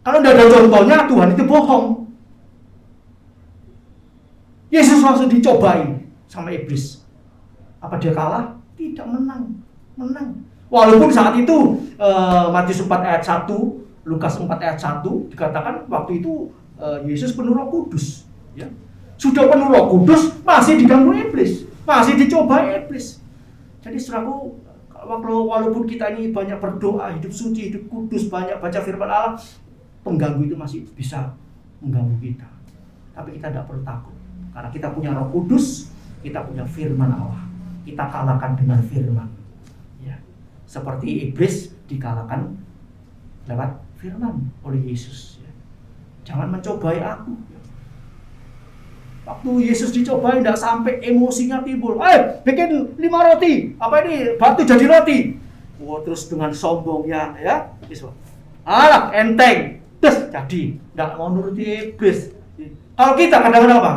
Kalau tidak ada contohnya, Tuhan itu bohong. Yesus langsung dicobai sama iblis. Apa dia kalah? Tidak, menang. Walaupun saat itu Matius 4 ayat 1, Lukas 4 ayat 1 dikatakan waktu itu Yesus penuh Roh Kudus. Ya. Sudah penuh Roh Kudus, masih diganggu iblis, masih dicoba iblis. Jadi saudaraku, walaupun kita ini banyak berdoa, hidup suci, hidup kudus, banyak baca firman Allah, pengganggu itu masih bisa mengganggu kita. Tapi kita tidak perlu takut, karena kita punya Roh Kudus, kita punya firman Allah. Kita kalahkan dengan firman. Ya. Seperti iblis dikalahkan lewat firman oleh Yesus. Ya. Jangan mencobai aku. Waktu Yesus dicobai, tidak sampai emosinya timbul. Bikin 5 roti. Apa ini? Batu jadi roti. Terus dengan sombong ya. Alah, enteng. Terus jadi. Tidak mau nuruti iblis. Kalau kita kadang-kadang apa?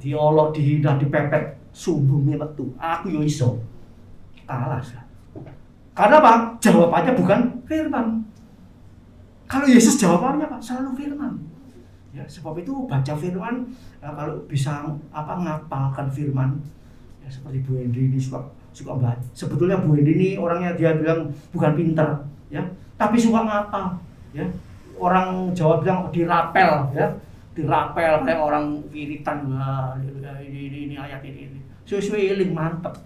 Diolok, dihina, dipepet. Sumbungnya betul. Aku yo iso. Kalah. Karena apa? Jawabannya bukan firman. Kalau Yesus jawabannya apa? Selalu firman. Ya, sebab itu baca firman, kalau bisa ngapalkan firman, ya seperti Bu Hendy ini suka baca. Sebetulnya Bu Hendy ini orangnya dia bilang bukan pinter, ya, tapi suka ngapal, ya. Orang Jawa bilang dirapel, ya, dirapel kayak orang wiritan. Ini ayat ini. Sesuai eling mantep,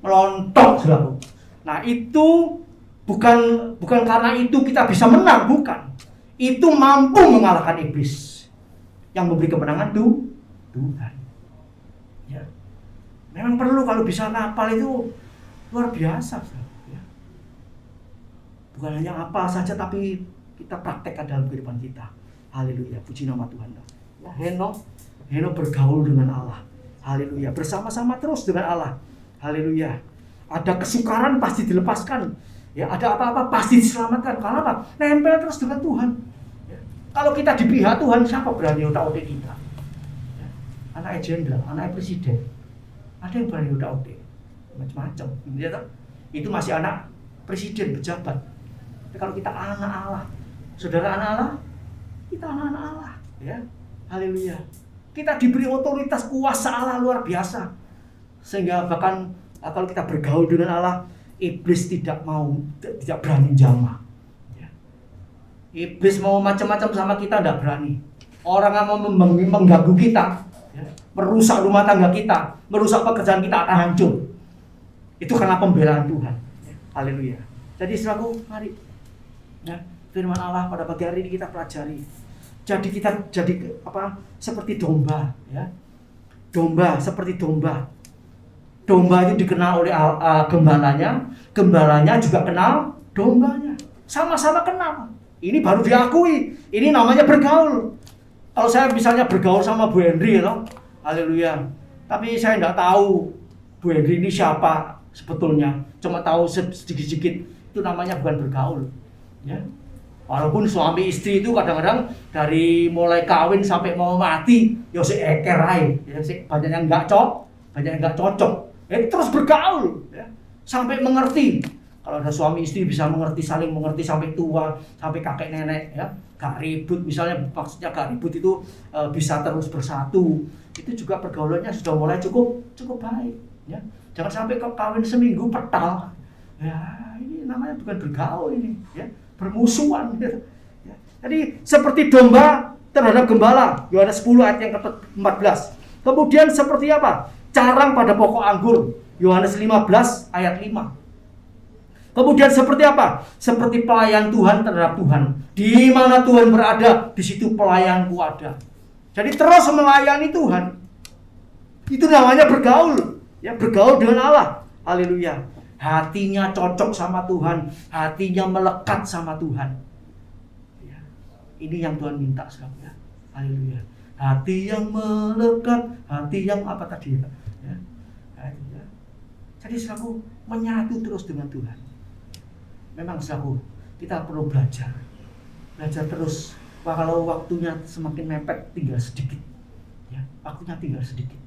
melontok selalu. Nah itu bukan karena itu kita bisa menang, bukan. Itu mampu mengalahkan iblis. Yang memberi kemenangan Tuhan. Ya. Memang perlu kalau bisa ngapal itu luar biasa. Ya. Bukan hanya ngapal saja, tapi kita praktekkan dalam kehidupan kita. Haleluya, puji nama Tuhan. Ya, Heno bergaul dengan Allah. Haleluya, bersama-sama terus dengan Allah. Haleluya. Ada kesukaran pasti dilepaskan. Ya, ada apa-apa pasti diselamatkan. Karena apa? Nempel terus dengan Tuhan. Kalau kita di pihak Tuhan, siapa berani otak-otak kita? Ya. Anak jenderal, anak presiden, ada yang berani otak-otak, macam-macam. Ya, itu masih anak presiden, pejabat. Tapi kalau kita anak Allah, saudara anak Allah, kita anak-anak Allah. Ya, haleluya. Kita diberi otoritas kuasa Allah luar biasa, sehingga bahkan kalau kita bergaul dengan Allah, iblis tidak berani jamah. Iblis mau macam-macam sama kita tidak berani. Orang yang mau mengganggu kita, ya, merusak rumah tangga kita, merusak pekerjaan kita akan hancur. Itu karena pembelaan Tuhan. Ya, haleluya. Jadi saudaraku, mari ya, firman Allah pada pagi hari ini kita pelajari. Jadi kita seperti domba, ya. Domba seperti domba. Domba itu dikenal oleh gembalanya, gembalanya juga kenal dombanya. Sama-sama kenal. Ini baru diakui, ini namanya bergaul. Kalau saya misalnya bergaul sama Bu Henry, ya, haleluya. Tapi saya tidak tahu Bu Henry ini siapa sebetulnya, cuma tahu sedikit-sedikit, itu namanya bukan bergaul. Ya. Walaupun suami istri itu kadang-kadang dari mulai kawin sampai mau mati, ya si eker aja, ya, banyak yang nggak cocok, terus bergaul, ya, sampai mengerti. Kalau ada suami istri bisa mengerti, saling mengerti sampai tua, sampai kakek nenek, ya, gak ribut. Misalnya maksudnya gak ribut itu bisa terus bersatu, itu juga pergaulannya sudah mulai cukup baik, ya. Jangan sampai kawin seminggu petal. Ya, ini namanya bukan bergaul ini, ya. Bermusuhan gitu. Ya. Jadi seperti domba terhadap gembala, Yohanes 10 ayat yang ke-14. Kemudian seperti apa? Carang pada pokok anggur, Yohanes 15 ayat 5. Kemudian seperti apa? Seperti pelayan Tuhan terhadap Tuhan. Di mana Tuhan berada, di situ pelayanku ada. Jadi terus melayani Tuhan. Itu namanya bergaul, ya, bergaul dengan Allah. Haleluya. Hatinya cocok sama Tuhan, hatinya melekat sama Tuhan. Ya. Ini yang Tuhan minta sekarang, ya. Haleluya. Hati yang melekat, hati yang apa tadi, ya? Ya. Jadi saudaraku, menyatu terus dengan Tuhan. Memang saudaraku, kita perlu belajar terus. Kalau waktunya semakin mepet, tinggal sedikit, ya, waktunya tinggal sedikit.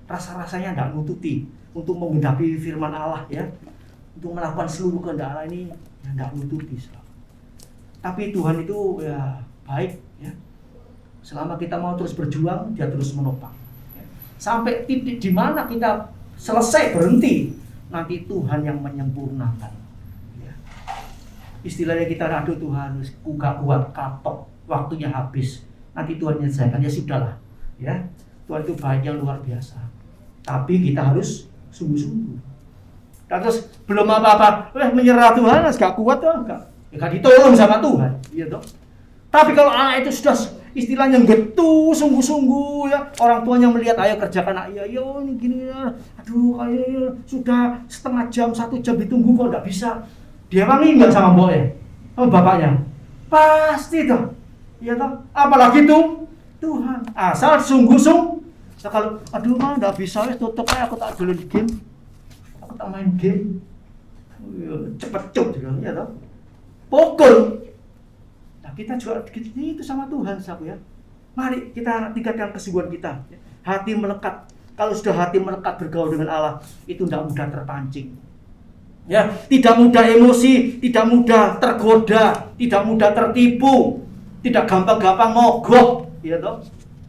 Rasa-rasanya tidak nututi untuk menggenapi firman Allah, ya, untuk melakukan seluruh kehendak Allah ini, ya, tidak nututi. Tapi Tuhan itu ya baik, ya. Selama kita mau terus berjuang, Dia terus menopang, ya. Sampai titik di mana kita selesai berhenti, nanti Tuhan yang menyempurnakan. Ya. Istilahnya kita aduh Tuhan, gak kuat, kapok, waktunya habis, nanti Tuhan menyelesaikan, ya sudahlah, ya. Tuhan itu baik yang luar biasa. Tapi kita harus sungguh-sungguh. Terus belum apa-apa, menyerah Tuhan, gak kuat tuh, gak ditolong sama Tuhan, iya toh. Tapi kalau anak itu sudah istilahnya getu sungguh-sungguh, ya, orang tuanya melihat, ayo kerjakan, ayo ini gini, aduh ayo sudah setengah jam, 1 jam ditunggu kok nggak bisa, dia wangi nggak sama mboknya, sama bapaknya, pasti toh, ya toh. Apalagi tuh Tuhan, asal sungguh-sungguh. Nah, kalau aduh mah nggak bisa, tutup aja, aku tak dulu di game, aku tak main game, cepet juga, ya toh, pukul. Kita juga itu sama Tuhan, sahabat, ya. Mari kita tingkatkan kesungguhan kita. Hati melekat. Kalau sudah hati melekat bergaul dengan Allah, itu tidak mudah terpancing. Ya, tidak mudah emosi, tidak mudah tergoda, tidak mudah tertipu, tidak gampang-gampang mogok, ya toh.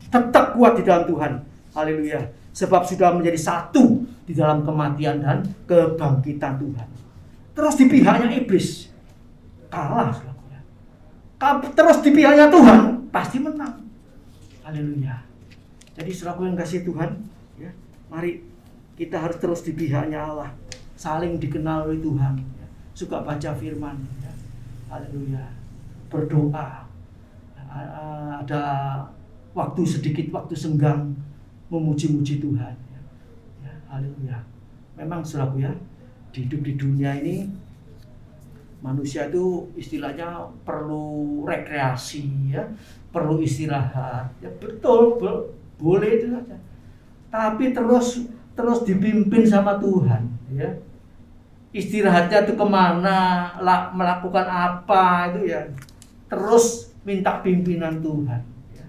Tetap kuat di dalam Tuhan. Haleluya. Sebab sudah menjadi satu di dalam kematian dan kebangkitan Tuhan. Terus di pihaknya iblis kalah. Terus di pihaknya Tuhan pasti menang. Haleluya. Jadi saudaraku yang kasih Tuhan, ya, mari kita harus terus di pihaknya Allah, saling dikenal oleh Tuhan, ya. Suka baca firman, ya. Haleluya. Berdoa, ada waktu sedikit, waktu senggang memuji-muji Tuhan, ya. Ya, haleluya. Memang saudaraku, ya, hidup di dunia ini manusia itu istilahnya perlu rekreasi, ya, perlu istirahat, ya, betul, boleh itu saja. Tapi terus dipimpin sama Tuhan, ya. Istirahatnya itu kemana, melakukan apa itu, ya, terus minta pimpinan Tuhan, ya.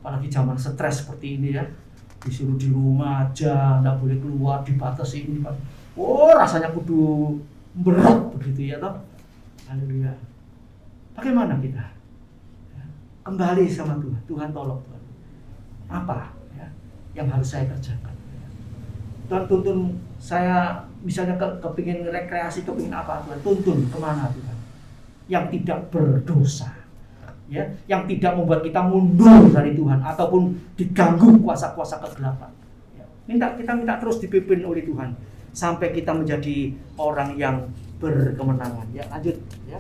Apalagi zaman stres seperti ini, ya, disuruh di rumah aja, nggak boleh keluar, dibatasi ini, rasanya kudu berat begitu, ya toh. Haleluya. Bagaimana kita? Ya, kembali sama Tuhan. Tuhan tolong Tuhan. Apa, ya, yang harus saya kerjakan? Ya. Tuhan tuntun saya, misalnya kepingin rekreasi, kepingin apa Tuhan? Tuntun kemana Tuhan? Yang tidak berdosa, ya, yang tidak membuat kita mundur dari Tuhan ataupun diganggu kuasa-kuasa kegelapan. Ya. Kita minta terus dipimpin oleh Tuhan sampai kita menjadi orang yang berkemenangan, ya. Lanjut, ya,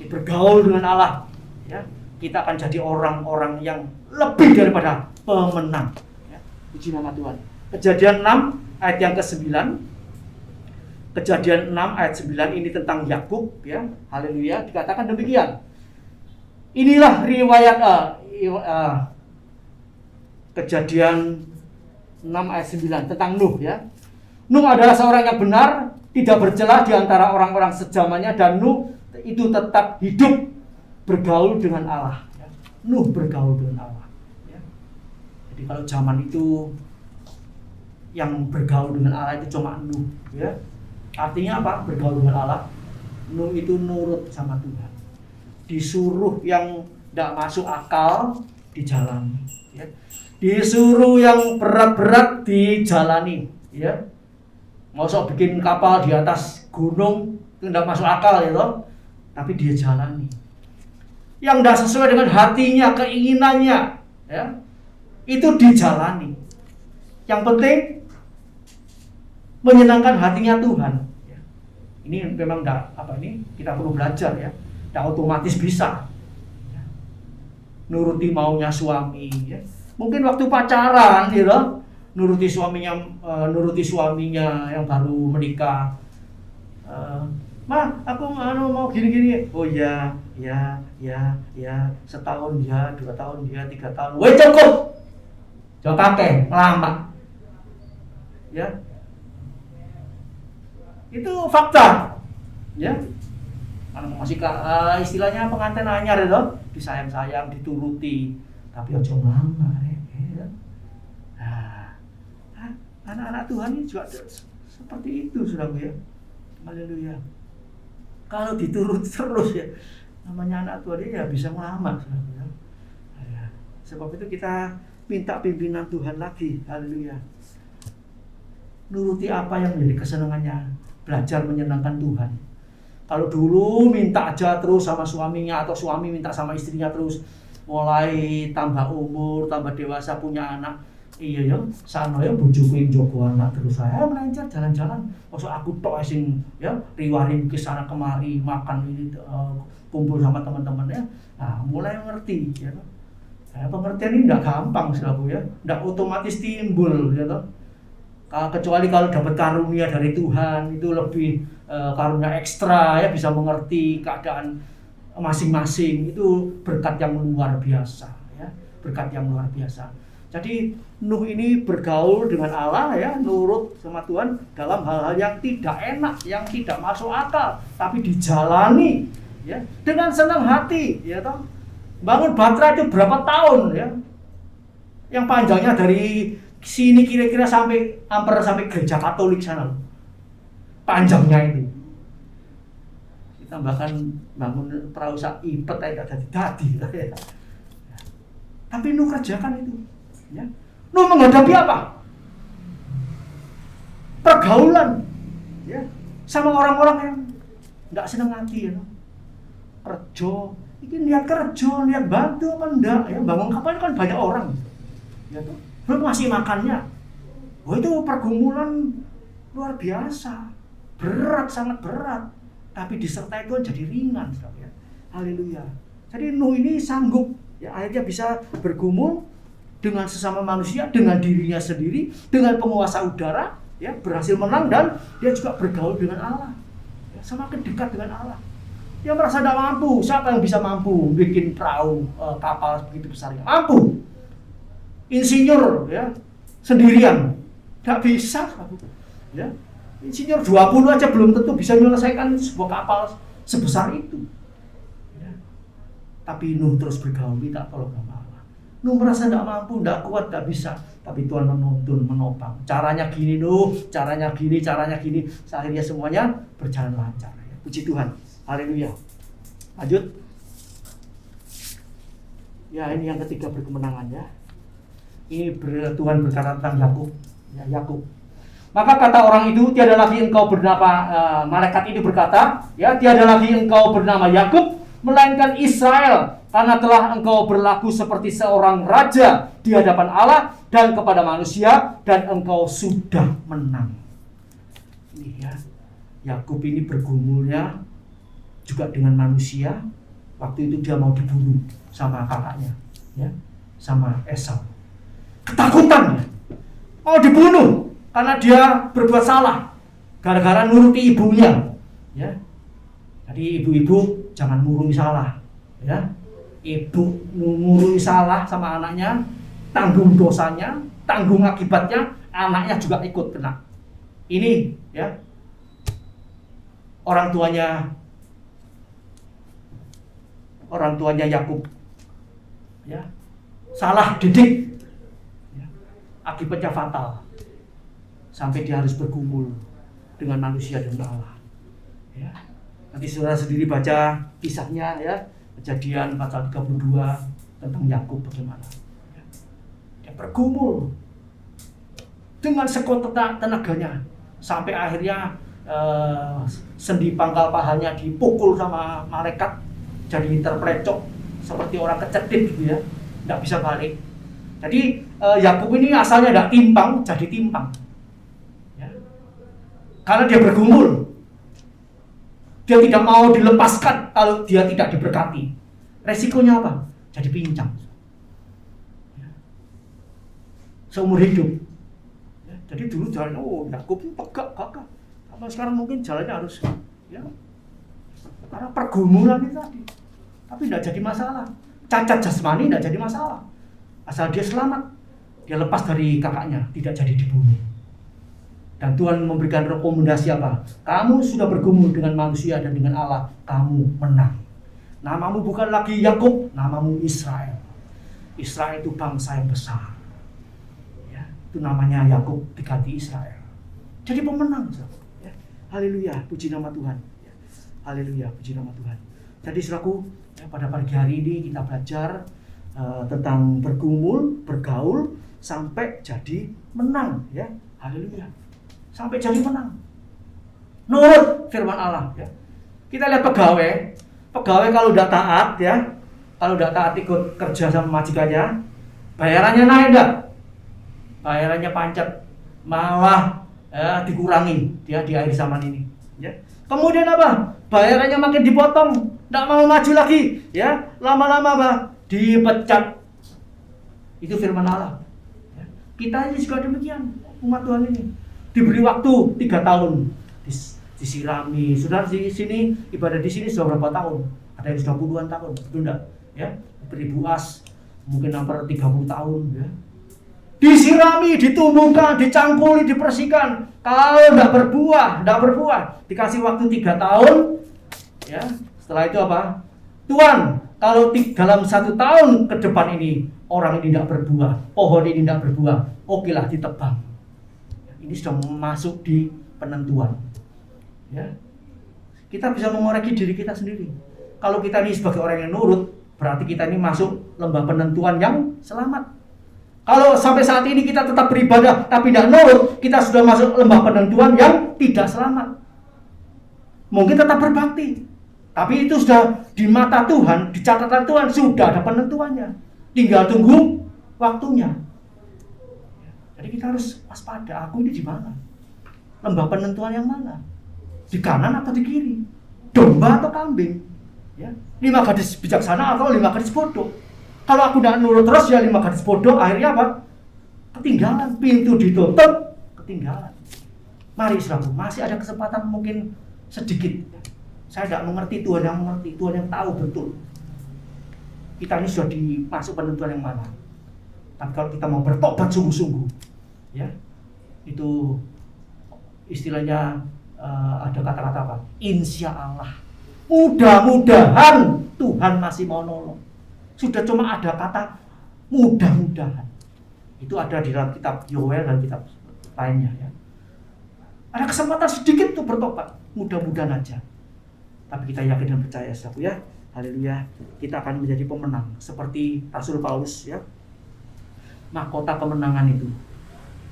bergaul dengan Allah, ya, kita akan jadi orang-orang yang lebih daripada pemenang, ya. Puji nama Tuhan. Kejadian 6 ayat yang ke-9, Kejadian 6 ayat 9 ini tentang Yakub, ya. Haleluya. Dikatakan demikian, inilah riwayat Kejadian 6 ayat 9 tentang Nuh, ya. Nuh adalah seorang yang benar, tidak bercela di antara orang-orang sezamannya, dan Nuh itu tetap hidup bergaul dengan Allah. Ya. Nuh bergaul dengan Allah. Ya. Jadi kalau zaman itu yang bergaul dengan Allah itu cuma Nuh. Ya. Artinya apa? Bergaul dengan Allah. Nuh itu nurut sama Tuhan. Disuruh yang tidak masuk akal dijalani. Ya. Disuruh yang berat-berat dijalani, ya. Nggak usah bikin kapal di atas gunung, itu nggak masuk akal ya toh. Tapi dia jalani. Yang tidak sesuai dengan hatinya, keinginannya, ya, itu dijalani. Yang penting menyenangkan hatinya Tuhan. Ya. Ini memang kita perlu belajar ya. Tidak otomatis bisa. Ya. Nuruti maunya suami. Ya. Mungkin waktu pacaran, gitu, nuruti suaminya yang baru menikah. Aku mau gini. Oh ya, setahun ya, 2 tahun ya, 3 tahun. Weh cukup. Jangan pakai, lama. Ya. Itu fakta. Ya. Masih istilahnya pengantin anyar itu, disayang-sayang, dituruti. Tapi ojo lama ya. Nah, anak-anak Tuhan ini juga seperti itu, saudaraku ya. Haleluya. Kalau diturut terus ya, namanya anak Tuhan ini ya bisa lama, saudaraku ya. Sebab itu kita minta pimpinan Tuhan lagi. Haleluya. Nuruti apa yang menjadi kesenangannya, belajar menyenangkan Tuhan. Kalau dulu minta aja terus sama suaminya atau suami minta sama istrinya terus, mulai tambah umur, tambah dewasa punya anak, iya ya, sana ya bojoku yang jogo anak terus saya melancar jalan-jalan, maksud aku tok sing ya riwarin ke sana kemari makan ini kumpul sama teman-teman ya, nah mulai ngerti ya. Pengertian ini tidak gampang selaku ya, tidak otomatis timbul ya toh. Kecuali kalau dapat karunia dari Tuhan itu lebih karunia ekstra ya, bisa mengerti keadaan masing-masing, itu berkat yang luar biasa ya, berkat yang luar biasa. Jadi Nuh ini bergaul dengan Allah ya, nurut sama Tuhan dalam hal-hal yang tidak enak, yang tidak masuk akal, tapi dijalani ya dengan senang hati ya toh. Bangun Batra itu berapa tahun ya, yang panjangnya dari sini kira-kira hampir sampai gereja Katolik sana, panjangnya itu. Kita bahkan bangun perahu ipet aja dadi ya. Tapi Nuh kerjakan itu ya. Nuh menghadapi apa? Pergaulan ya sama orang-orang yang enggak senang hati ya. Kerja, ini niat kerja, niat bantu apa enggak ya, bangun kapal kan banyak orang ya tuh. Belum masih makannya. Oh itu pergumulan luar biasa. Berat, sangat berat. Tapi disertai Tuhan jadi ringan, ya. Haleluya. Jadi Nuh ini sanggup ya, akhirnya bisa bergumul dengan sesama manusia, dengan dirinya sendiri, dengan penguasa udara, ya, berhasil menang dan dia juga bergaul dengan Allah. Ya, semakin dekat dengan Allah. Dia merasa tidak mampu. Siapa yang bisa mampu bikin perahu, kapal begitu besarnya? Mampu. Insinyur ya, sendirian. Tidak bisa. Ya. Insinyur 20 aja belum tentu bisa menyelesaikan sebuah kapal sebesar itu. Ya. Tapi Nuh terus bergaul, minta tolong sama Allah. Nuh merasa tidak mampu, tidak kuat, tidak bisa. Tapi Tuhan menuntun, menopang. Caranya gini Nuh, caranya gini. Akhirnya semuanya berjalan lancar. Ya. Puji Tuhan. Haleluya. Lanjut. Ya ini yang ketiga berkemenangan ya. Ini Tuhan berkata tentang Yakub. Ya, Yakub. Maka kata orang itu, tiada lagi engkau bernama, malaikat itu berkata, ya tiada lagi engkau bernama Yakub, melainkan Israel, karena telah engkau berlaku seperti seorang raja di hadapan Allah dan kepada manusia, dan engkau sudah menang. Ini ya, Yakub ini bergumulnya juga dengan manusia. Waktu itu dia mau dibunuh sama kakaknya, ya, sama Esau. Ketakutan, mau dibunuh karena dia berbuat salah, gara-gara nuruti ibunya, ya. Jadi ibu-ibu jangan ngurui salah, ya. Ibu ngurui salah sama anaknya, tanggung dosanya, tanggung akibatnya, anaknya juga ikut kena. Ini, ya, orang tuanya Yakub, ya, salah didik. Akibatnya fatal sampai dia harus bergumul dengan manusia dan Allah. Ya. Nanti saudara sendiri baca kisahnya ya, Kejadian pasal 32 tentang Yakub bagaimana. Ya. bergumul dengan sekuat tenaganya sampai akhirnya sendi pangkal pahanya dipukul sama malaikat, jadi terpelecok seperti orang kecedit gitu ya, tidak bisa balik. Jadi Yakub ini asalnya tidak timpang, jadi timpang ya. Karena dia bergumul, dia tidak mau dilepaskan kalau dia tidak diberkati. Resikonya apa? Jadi pincang ya. Seumur hidup ya. Jadi dulu jalan, Yakub ini tegak gagah. Kalau sekarang mungkin jalannya harus ya, karena pergumulan itu tadi. Tapi tidak jadi masalah. Cacat jasmani tidak jadi masalah. Asal dia selamat, dia lepas dari kakaknya, tidak jadi dibunuh. Dan Tuhan memberikan rekomendasi apa? Kamu sudah bergumul dengan manusia dan dengan Allah, kamu menang. Namamu bukan lagi Yakub, namamu Israel. Israel itu bangsa yang besar. Ya, itu namanya Yakub diganti Israel. Jadi pemenang. Ya. Haleluya, puji nama Tuhan. Ya. Haleluya, puji nama Tuhan. Jadi saudaraku, ya, pada pagi hari ini kita belajar tentang bergumul, bergaul sampai jadi menang, ya. Haleluya. Sampai jadi menang. Nurut firman Allah, ya. Kita lihat pegawai kalau udah taat, ya. Kalau udah taat ikut kerja sama majikannya, bayarannya naik enggak? Bayarannya pancet, malah dikurangi dia di akhir zaman ini, ya. Kemudian apa? Bayarannya makin dipotong, enggak mau maju lagi, ya. Lama-lama apa? Dipecat. Itu firman Allah. Ya. Kita ini juga demikian, umat Tuhan ini. Diberi waktu 3 tahun, disirami. Sudah di sini, ibadah di sini sudah berapa tahun? Ada yang sudah puluhan tahun, betul enggak? Ya, diberi buas, mungkin hampir 30 tahun. Ya. Disirami, ditumbuhkan, dicangkuli, dibersihkan. Kalau enggak berbuah, dikasih waktu 3 tahun. Ya, setelah itu apa? Tuhan, kalau dalam 1 tahun ke depan ini orang ini tidak berbuah, pohon ini tidak berbuah, okelah ditebang. Ini sudah masuk di penentuan. Ya. Kita bisa mengoreksi diri kita sendiri. Kalau kita ini sebagai orang yang nurut, berarti kita ini masuk lembah penentuan yang selamat. Kalau sampai saat ini kita tetap beribadah tapi tidak nurut, kita sudah masuk lembah penentuan yang tidak selamat. Mungkin tetap berbakti, tapi itu sudah di mata Tuhan, di catatan Tuhan sudah ada penentuannya. Tinggal tunggu waktunya. Jadi kita harus waspada, aku ini di mana? Lembah penentuan yang mana? Di kanan atau di kiri? Domba atau kambing? Ya, 5 gadis bijaksana atau 5 gadis bodoh? Kalau aku tidak nurut terus ya 5 gadis bodoh, akhirnya apa? Ketinggalan, pintu ditutup, ketinggalan. Mari saudaraku, masih ada kesempatan mungkin sedikit. Saya tidak mengerti, Tuhan yang mengerti, Tuhan yang tahu betul. Kita ini sudah dimasuk penentuan yang mana. Tapi kalau kita mau bertobat sungguh-sungguh, ya, itu istilahnya ada kata-kata apa? Insya Allah. Mudah-mudahan Tuhan masih mau nolong. Sudah cuma ada kata mudah-mudahan. Itu ada di dalam kitab Yoel dan kitab lainnya, ya. Ada kesempatan sedikit untuk bertobat, mudah-mudahan aja. Tapi kita yakin dan percaya, saudara, ya. Haleluya. Kita akan menjadi pemenang seperti Rasul Paulus, ya. Mahkota kemenangan itu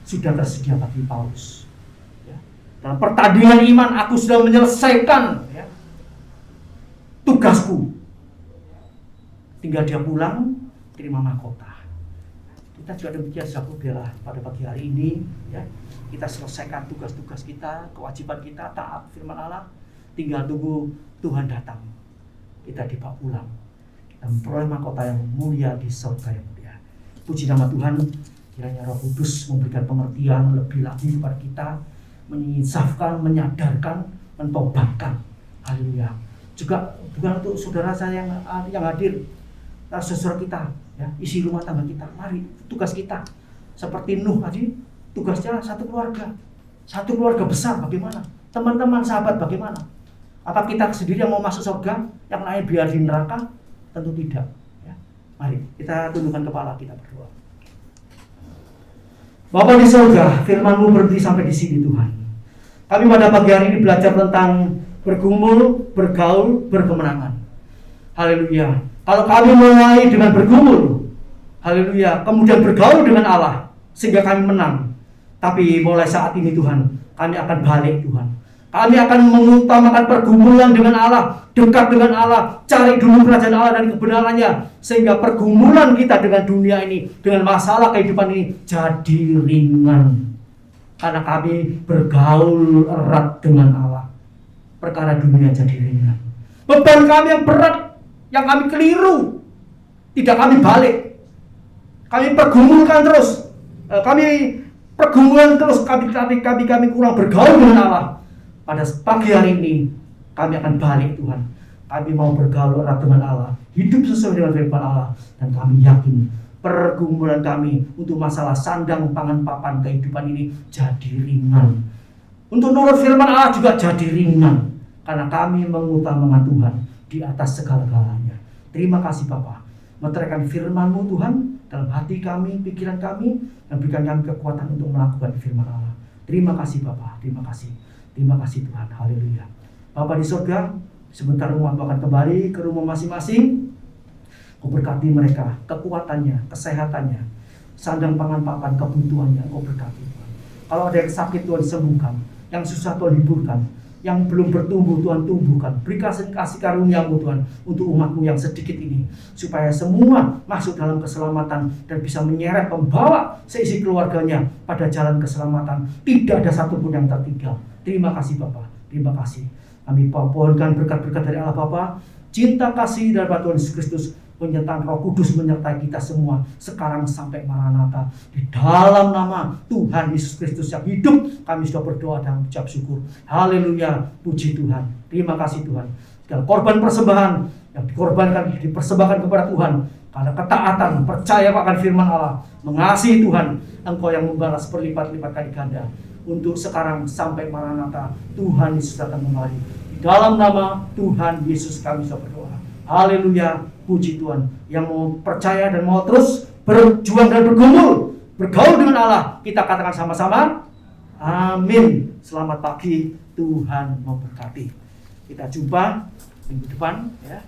sudah tersedia bagi Paulus. Ya. Dalam pertandingan iman aku sudah menyelesaikan, ya, tugasku. Tinggal dia pulang terima mahkota. Kita juga demikian, saudara, biarlah pada pagi hari ini, ya, kita selesaikan tugas-tugas kita, kewajiban kita, taat firman Allah. Tinggal tunggu Tuhan datang. Kita dibawa pulang. Kita memperoleh mahkota yang mulia di surga yang mulia. Puji nama Tuhan. Kiranya Roh Kudus memberikan pengertian lebih lagi kepada kita, menyinsafkan, menyadarkan, mentobatkan. Haleluya. Juga bukan untuk saudara saya yang hadir, saudara kita, ya, isi rumah tangga kita. Mari, tugas kita seperti Nuh tadi, tugasnya satu keluarga besar. Bagaimana? Teman-teman, sahabat, bagaimana? Apa kita sendiri yang mau masuk surga, yang lain biar di neraka? Tentu tidak. Ya. Mari kita tundukkan kepala, kita berdoa. Bapa di surga, firman-Mu berhenti sampai di sini, Tuhan. Kami pada pagi hari ini belajar tentang bergumul, bergaul, berkemenangan. Haleluya. Kalau kami mulai dengan bergumul, Haleluya. Kemudian bergaul dengan Allah sehingga kami menang. Tapi mulai saat ini Tuhan, kami akan balik Tuhan. Kami akan mengutamakan pergumulan dengan Allah, dekat dengan Allah, cari dulu kerajaan Allah dan kebenarannya, sehingga pergumulan kita dengan dunia ini, dengan masalah kehidupan ini jadi ringan. Karena kami bergaul erat dengan Allah, perkara dunia jadi ringan. Beban kami yang berat, yang kami keliru, tidak kami balik. Kami pergumulkan terus, kami kurang bergaul dengan Allah. Pada pagi hari ini kami akan balik Tuhan. Kami mau bergaul erat dengan Allah, hidup sesuai dengan firman Allah, dan kami yakin pergumulan kami untuk masalah sandang pangan papan kehidupan ini jadi ringan. Untuk nurut firman Allah juga jadi ringan, karena kami mengutamakan Tuhan di atas segala-galanya. Terima kasih Bapa, meteraikan firman-Mu Tuhan dalam hati kami, pikiran kami, dan berikan kami kekuatan untuk melakukan firman Allah. Terima kasih Bapa, terima kasih Tuhan, haleluya. Bapa di surga, sebentar rumah akan kembali ke rumah masing-masing. Kau berkati mereka, kekuatannya, kesehatannya, sandang pangan papan, kebutuhannya, Kau berkati Tuhan. Kalau ada yang sakit Tuhan sembuhkan, yang susah Tuhan hiburkan, yang belum bertumbuh Tuhan tumbuhkan. Berikan kasih karunia-Mu Tuhan untuk umat-Mu yang sedikit ini, supaya semua masuk dalam keselamatan dan bisa menyeret membawa seisi keluarganya pada jalan keselamatan. Tidak ada satupun yang tertinggal. Terima kasih Bapa, terima kasih. Kami pohonkan berkat-berkat dari Allah Bapa, cinta kasih dari Tuhan Yesus Kristus, penyertaan Roh Kudus menyertai kita semua sekarang sampai Maranatha. Di dalam nama Tuhan Yesus Kristus yang hidup, kami sudah berdoa dan ucap syukur. Haleluya, puji Tuhan. Terima kasih Tuhan. Segala korban persembahan yang dipersembahkan kepada Tuhan karena ketaatan, percaya akan firman Allah, mengasihi Tuhan, Engkau yang membalas berlipat-lipat kali ganda. Untuk sekarang sampai Maranatha, Tuhan Yesus akan kembali. Di dalam nama Tuhan Yesus kami sudah berdoa. Haleluya, puji Tuhan. Yang mau percaya dan mau terus berjuang dan bergaul dengan Allah, kita katakan sama-sama, amin. Selamat pagi, Tuhan memberkati. Kita jumpa minggu depan ya,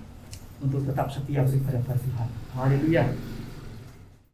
untuk tetap setia beribadah pada Tuhan. Haleluya.